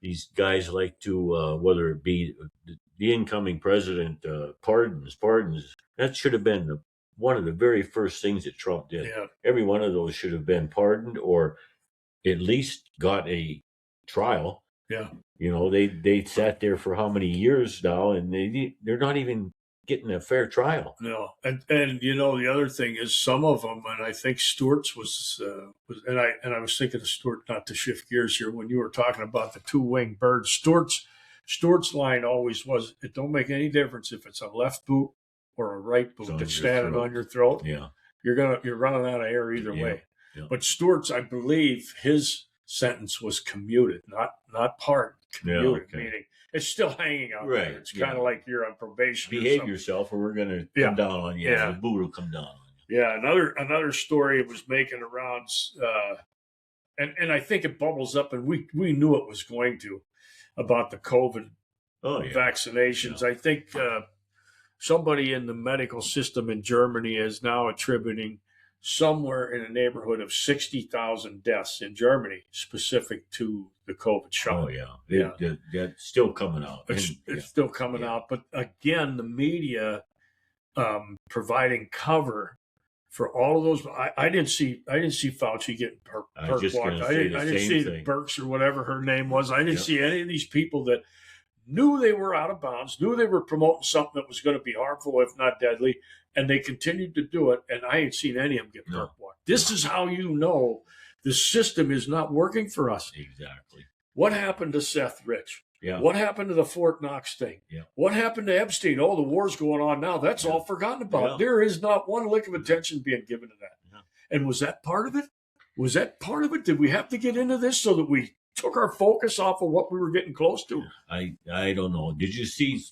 these guys like to, whether it be the incoming president, pardons. That should have been one of the very first things that Trump did. Yeah. Every one of those should have been pardoned or at least got a trial. Yeah. They sat there for how many years now, and they're not even getting a fair trial. No. And the other thing is some of them, and I think Stewart's was and I was thinking of Stewart, not to shift gears here, when you were talking about the two-winged bird. Stewart's line always was, it don't make any difference if it's a left boot or a right boot that's standing on your throat. Yeah. You're running out of air either way. Yeah. But Stewart's, I believe, his sentence was commuted, not pardoned. Commuted, meaning it's still hanging out there. It's kind of like you're on probation. Behave yourself, or we're going to come down on you. The boot will come down on you. Yeah, another story was making the rounds, and I think it bubbles up, and we knew it was going to, about the COVID vaccinations. Yeah. I think somebody in the medical system in Germany is now attributing somewhere in the neighborhood of 60,000 deaths in Germany specific to the COVID shot. Oh, yeah. That's still coming out. It's still coming out. But again, the media providing cover for all of those. I didn't see Fauci getting perk walked. I didn't see Burks or whatever her name was. I didn't see any of these people that knew they were out of bounds, knew they were promoting something that was going to be harmful, if not deadly, and they continued to do it, and I ain't seen any of them get perk walked. This is how you know the system is not working for us. Exactly. What happened to Seth Rich? Yeah. What happened to the Fort Knox thing? Yeah. What happened to Epstein? Oh, the war's going on now. That's all forgotten about. Yeah. There is not one lick of attention being given to that. Yeah. And was that part of it? Was that part of it? Did we have to get into this so that we took our focus off of what we were getting close to. I don't know. Did you see?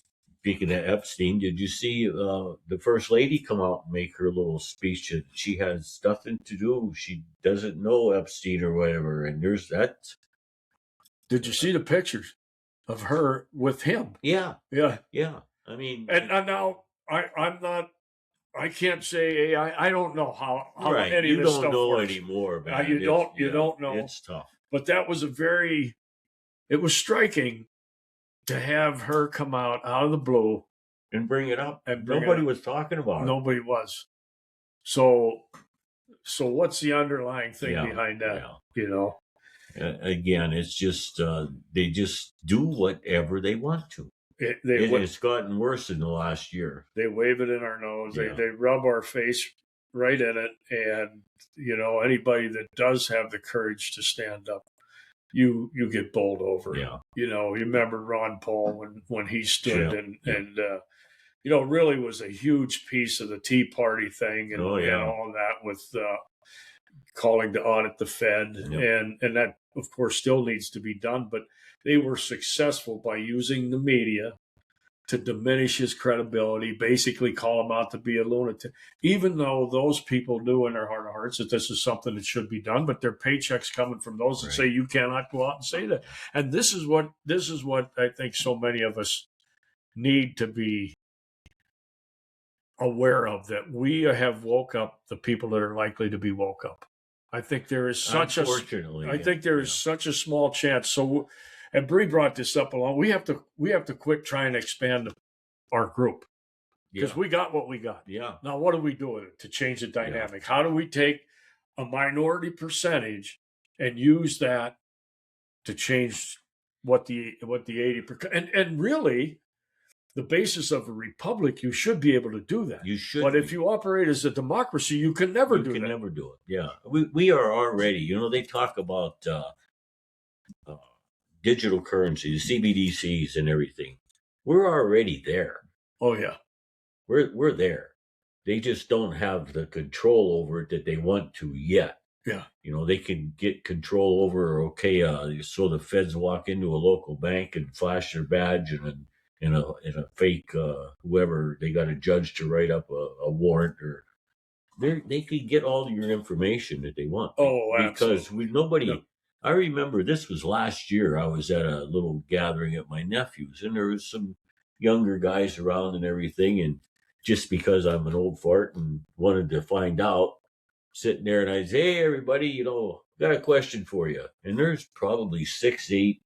Speaking of Epstein, did you see the first lady come out and make her little speech that she has nothing to do? She doesn't know Epstein or whatever. And there's that. Did you see the pictures of her with him? Yeah. Yeah. Yeah. I mean, and now I'm not. I can't say I don't know how right. any you of this don't stuff know works. anymore, man. You don't know. It's tough. But that was it was striking to have her come out of the blue and bring it up. And nobody was talking about it. Nobody was. So what's the underlying thing behind that? Yeah. You know? Again, it's just they just do whatever they want to. It's gotten worse in the last year. They wave it in our nose. They rub our face right in it. And, anybody that does have the courage to stand up, you get bowled over. Yeah. You remember Ron Paul when he stood and really was a huge piece of the Tea Party thing and all that with calling to audit the Fed. And that, of course, still needs to be done. But they were successful by using the media to diminish his credibility, basically call him out to be a lunatic, even though those people knew in their heart of hearts that this is something that should be done, but their paychecks coming from those that say you cannot go out and say that. And this is what I think so many of us need to be aware of, that we have woke up the people that are likely to be woke up. I think there is such such a small chance. So, and Bree brought this up along. We have to quit trying to expand our group because we got what we got. Yeah. Now, what do we do with it to change the dynamic? How do we take a minority percentage and use that to change what the 80%? And really, the basis of a republic, you should be able to do that. You should. But if you operate as a democracy, you can never do that. You can never do it. Yeah. We are already, they talk about digital currency, the CBDCs and everything. We're already there. Oh, yeah. We're there. They just don't have the control over it that they want to yet. Yeah. They can get control over, so the feds walk into a local bank and flash their badge and in a fake whoever, they got a judge to write up a warrant, or they could get all your information that they want. Oh, because nobody. I remember this was last year. I was at a little gathering at my nephew's, and there was some younger guys around and everything. And just because I'm an old fart and wanted to find out, sitting there, and I say, "Hey, everybody, got a question for you." And there's probably 6, 8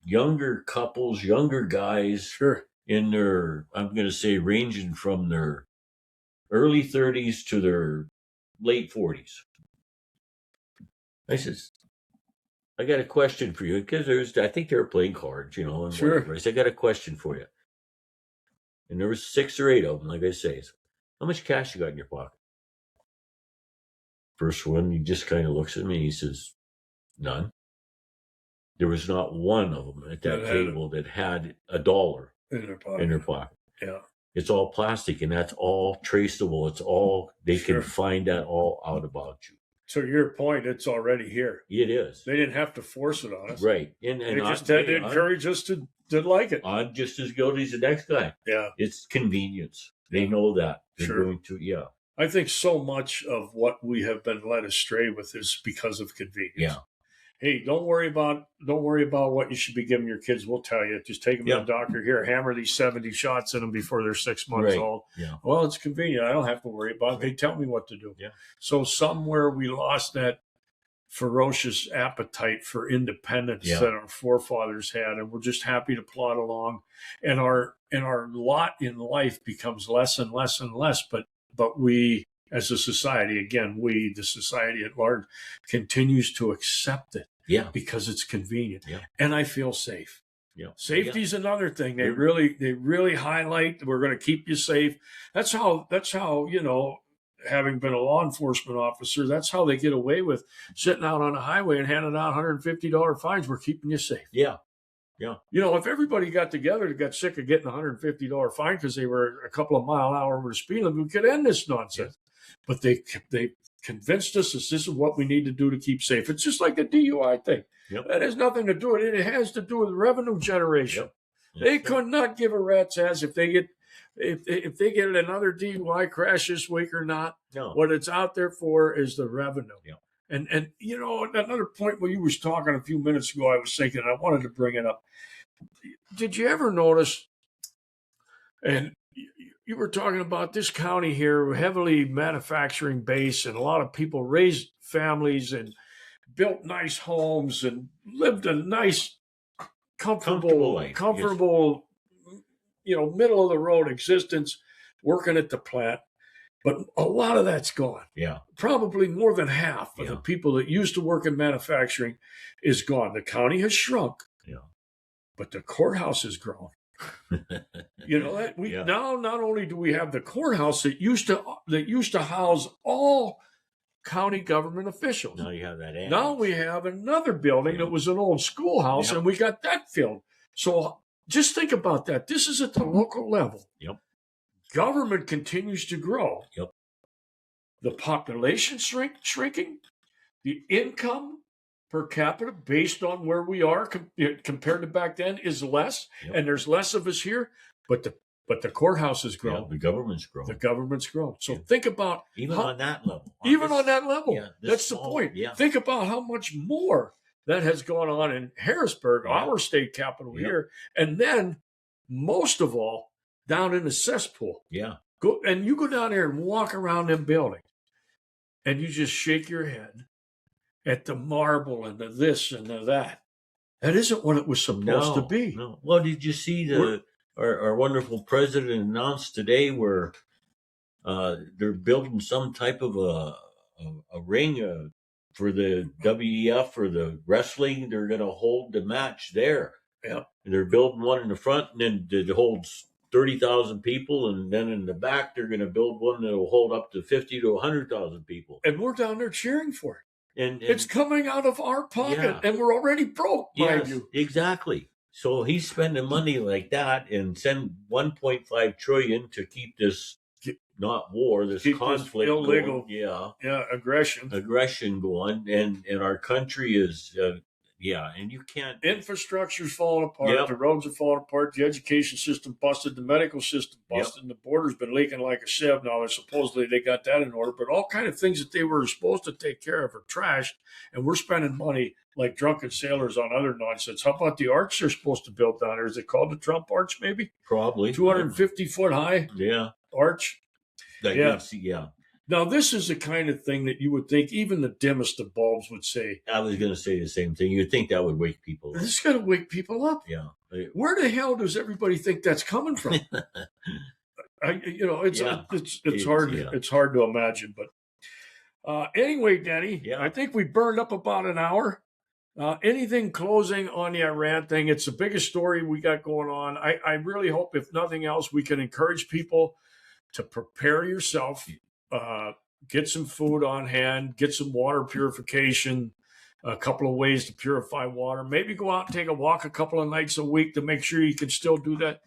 younger couples, younger guys, in their, I'm going to say, ranging from their early 30s to their late 40s. I says, I got a question for you, because I think they were playing cards, and whatever. I said, I got a question for you. And there was 6 or 8 of them, like I say. How much cash you got in your pocket? First one, he just kind of looks at me and he says, none. There was not one of them at that table that had $1 in their pocket. Yeah. It's all plastic, and that's all traceable. It's all, they can find that all out about you. So your point, it's already here. It is. They didn't have to force it on us. Right. And they just had to encourage us to like it. I'm just as guilty as the next guy. Yeah. It's convenience. They know that. They're going to, I think so much of what we have been led astray with is because of convenience. Yeah. Hey, don't worry about what you should be giving your kids. We'll tell you. Just take them to the doctor. Here, hammer these 70 shots in them before they're 6 months old. Yeah. Well, it's convenient. I don't have to worry about it. They tell me what to do. Yeah. So somewhere we lost that ferocious appetite for independence that our forefathers had, and we're just happy to plod along. And our lot in life becomes less and less and less. But we, as a society, again, the society at large, continues to accept it. Yeah. Because it's convenient. Yeah. And I feel safe. Yeah. Safety is another thing. They really highlight, we're going to keep you safe. That's how, having been a law enforcement officer, that's how they get away with sitting out on a highway and handing out $150 fines. We're keeping you safe. Yeah. Yeah. If everybody got together and got sick of getting a $150 fine because they were a couple of mile an hour over the speed limit, we could end this nonsense. Yeah. But they convinced us this is what we need to do to keep safe. It's just like the DUI thing. Yep. That has nothing to do with it. It has to do with revenue generation. Yep. They could not give a rat's ass if they get another DUI crash this week or not. No. What it's out there for is the revenue. Yep. And you know, another point where you was talking a few minutes ago, I was thinking, I wanted to bring it up. Did you ever notice, and you were talking about this county here, heavily manufacturing base, and a lot of people raised families and built nice homes and lived a nice, comfortable life, you know, middle of the road existence, working at the plant. But a lot of that's gone. Yeah. Probably more than half of the people that used to work in manufacturing is gone. The county has shrunk. Yeah. But the courthouse has grown. You know, that now not only do we have the courthouse that used to house all county government officials. Now you have that. Annex. Now we have another building that was an old schoolhouse, and we got that filled. So just think about that. This is at the local level. Yep. Government continues to grow. Yep. The population shrinking. The income per capita based on where we are compared to back then is less, and there's less of us here. But the courthouse has grown. Yeah, the government's grown. The government's grown. So think about on that level. On that level. Yeah, that's the point. Yeah. Think about how much more that has gone on in Harrisburg, our state capital here, and then most of all down in the cesspool. Yeah. You go down there and walk around them buildings, and you just shake your head at the marble and the this and the that. That isn't what it was supposed to be. No. Well, did you see our wonderful president announced today where they're building some type of a ring for the WEF or the wrestling? They're going to hold the match there. Yeah. And they're building one in the front, and then it holds 30,000 people, and then in the back they're going to build one that will hold up to 50 to 100,000 people. And we're down there cheering for it. And it's coming out of our pocket, and we're already broke, mind you. Exactly. So he's spending money like that and send 1.5 trillion to keep this not war, this conflict, illegal, going. aggression going, and our country is. And you can't. Infrastructure's falling apart. The roads are falling apart. The education system busted. The medical system busted. And the border's been leaking like a sieve. Now, supposedly they got that in order. But all kind of things that they were supposed to take care of are trashed. And we're spending money like drunken sailors on other nonsense. How about the arch they're supposed to build down there? Is it called the Trump Arch, maybe? Probably. 250-foot high arch. Yeah. Now, this is the kind of thing that you would think even the dimmest of bulbs would say. I was going to say the same thing. You'd think that would wake people up. This is going to wake people up. Yeah. Where the hell does everybody think that's coming from? It's hard. Yeah. It's hard to imagine. But anyway, Denny, I think we burned up about an hour. Anything closing on the Iran thing? It's the biggest story we got going on. I really hope, if nothing else, we can encourage people to prepare yourself. Get some food on hand, get some water purification, a couple of ways to purify water. Maybe go out and take a walk a couple of nights a week to make sure you can still do that.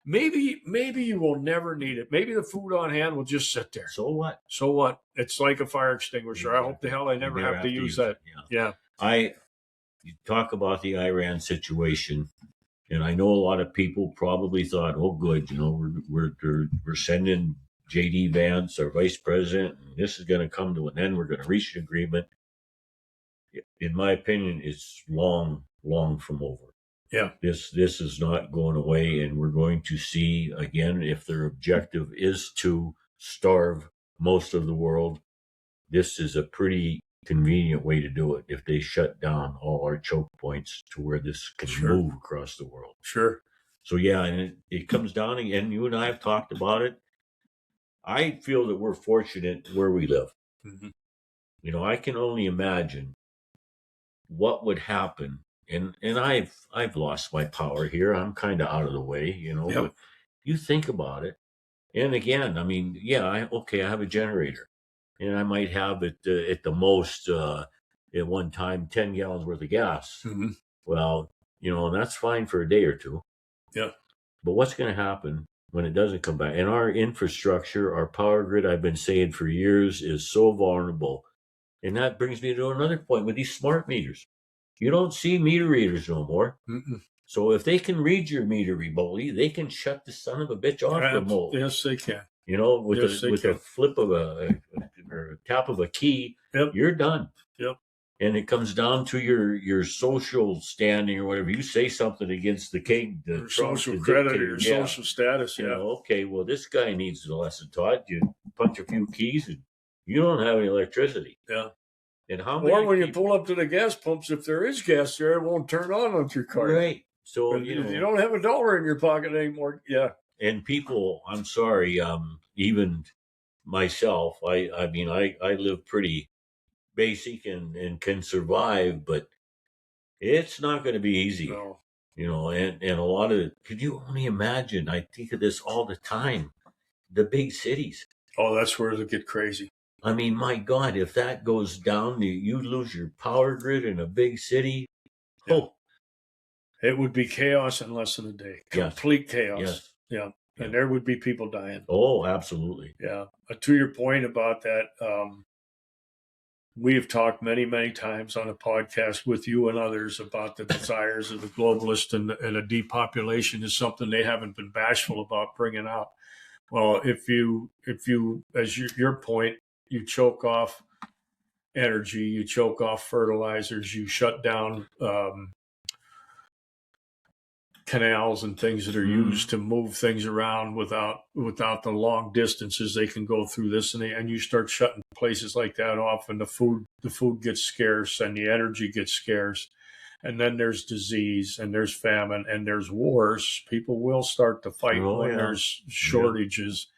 Maybe you will never need it. Maybe the food on hand will just sit there. So what? It's like a fire extinguisher. I hope the hell I never have to use that. Yeah. You talk about the Iran situation, and I know a lot of people probably thought, oh, good, we're sending J.D. Vance, our vice president, and this is going to come to an end. We're going to reach an agreement. In my opinion, it's long from over. Yeah. This is not going away, and we're going to see, again, if their objective is to starve most of the world, this is a pretty convenient way to do it if they shut down all our choke points to where this can move across the world. Sure. So, and it comes down again. You and I have talked about it. I feel that we're fortunate where we live. Mm-hmm. I can only imagine what would happen. And I've lost my power here. I'm kind of out of the way, But you think about it. And again, I mean, I have a generator. And I might have it at the most at one time 10 gallons worth of gas. Mm-hmm. Well, and that's fine for a day or two. Yeah. But what's going to happen when it doesn't come back? And our infrastructure, our power grid, I've been saying for years, is so vulnerable And that brings me to another point with these smart meters. You don't see meter readers no more. Mm-mm. So if they can read your meter remotely, they can shut the son of a bitch off remotely. Yes, they can. With Yes, a flip of or a tap of a key, Yep. you're done. Yep. And it comes down to your social standing or whatever. You say something against the king, the Trump, social the credit, dictator, your social status. Yeah. Okay, well, this guy needs a lesson taught. You punch a few keys and you don't have any electricity. Yeah. And how many? Or when you pull up to the gas pumps, if there is gas there, it won't turn on your car. Right. So you don't have $1 in your pocket anymore. Yeah. And people, I'm sorry, even myself, I live pretty basic and can survive, but it's not going to be easy. No. And a lot of could you only imagine? I think of this all the time. The big cities. Oh, that's where it'll get crazy. I mean, my God, if that goes down, you lose your power grid in a big city. Yeah. Oh, it would be chaos in less than a day. Complete chaos. Yes. Yeah. And there would be people dying. Oh, absolutely. Yeah. To your point about that, we have talked many, many times on a podcast with you and others about the desires of the globalists and a depopulation is something they haven't been bashful about bringing out. Well, if you, as your point, you choke off energy, you choke off fertilizers, you shut down canals and things that are used to move things around without the long distances they can go through this, and you start shutting places like that off, and the food gets scarce and the energy gets scarce, and then there's disease and there's famine and there's wars. People will start to fight when there's shortages.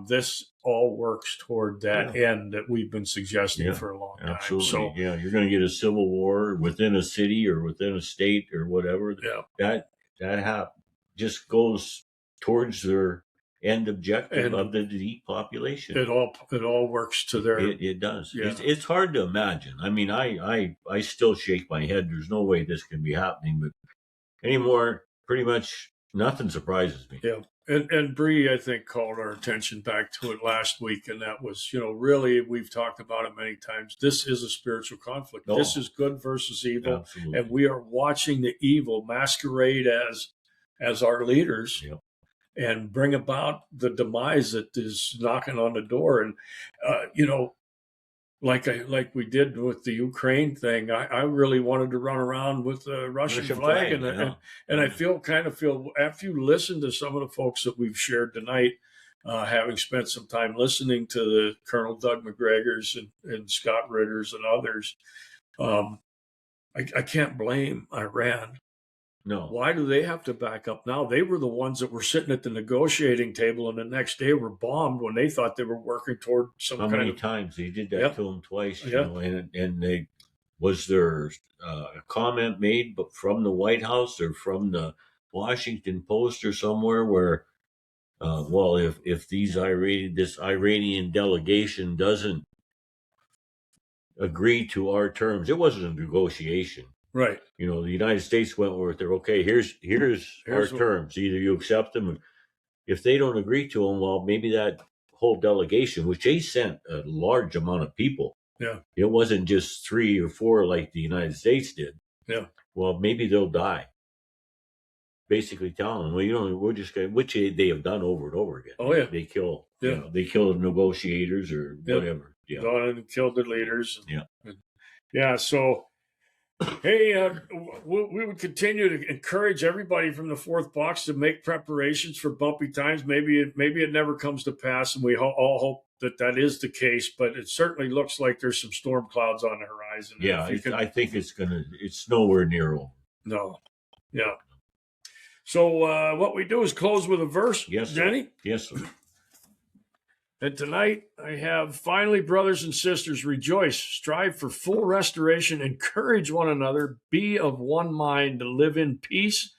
This all works toward that end that we've been suggesting for a long time. Absolutely. So, you're going to get a civil war within a city or within a state or whatever. Yeah. That just goes towards their end objective of the depopulation. It all works to their. It does. Yeah. It's hard to imagine. I mean, I still shake my head. There's no way this can be happening, but anymore, pretty much nothing surprises me. Yeah. And Bree, I think, called our attention back to it last week, and that was, really, we've talked about it many times. This is a spiritual conflict. Oh. This is good versus evil, Absolutely. and we are watching the evil masquerade as our leaders, and bring about the demise that is knocking on the door. And like we did with the Ukraine thing, I really wanted to run around with the Russian flag. And I feel after you listen to some of the folks that we've shared tonight, having spent some time listening to the Colonel Doug McGregors and Scott Ritters and others, I can't blame Iran. No. Why do they have to back up now? They were the ones that were sitting at the negotiating table, and the next day were bombed when they thought they were working toward some How kind many of times he did that to them twice? Yeah. And they was there a comment made, but from the White House or from the Washington Post or somewhere where, well, if this Iranian delegation doesn't agree to our terms, it wasn't a negotiation. Right. The United States went with their, okay, here's our terms. Either you accept them. If they don't agree to them, well, maybe that whole delegation, which they sent a large amount of people. Yeah. It wasn't just 3 or 4 like the United States did. Yeah. Well, maybe they'll die. Basically telling them, well, we're just going to, which they have done over and over again. Oh, yeah. They kill, they kill the negotiators or whatever. Yeah. Gone and killed the leaders. Yeah. So, hey, we would continue to encourage everybody from the Fourth Box to make preparations for bumpy times. Maybe it never comes to pass, and we all hope that is the case. But it certainly looks like there's some storm clouds on the horizon. Yeah, I think it's nowhere near over. No. Yeah. So what we do is close with a verse. Yes, Denny? Yes, sir. And tonight I have, finally, brothers and sisters, rejoice, strive for full restoration, encourage one another, be of one mind, to live in peace,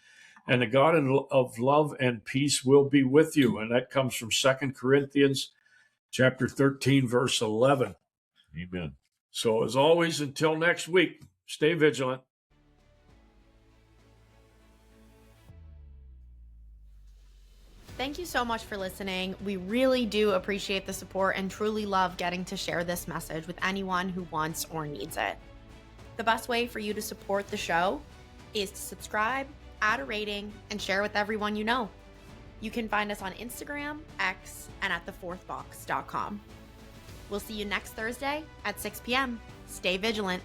and the God of love and peace will be with you. And that comes from 2 Corinthians chapter 13, verse 11. Amen. So as always, until next week, stay vigilant. Thank you so much for listening. We really do appreciate the support and truly love getting to share this message with anyone who wants or needs it. The best way for you to support the show is to subscribe, add a rating, and share with everyone you know. You can find us on Instagram, X, and at thefourthbox.com. We'll see you next Thursday at 6 p.m. Stay vigilant.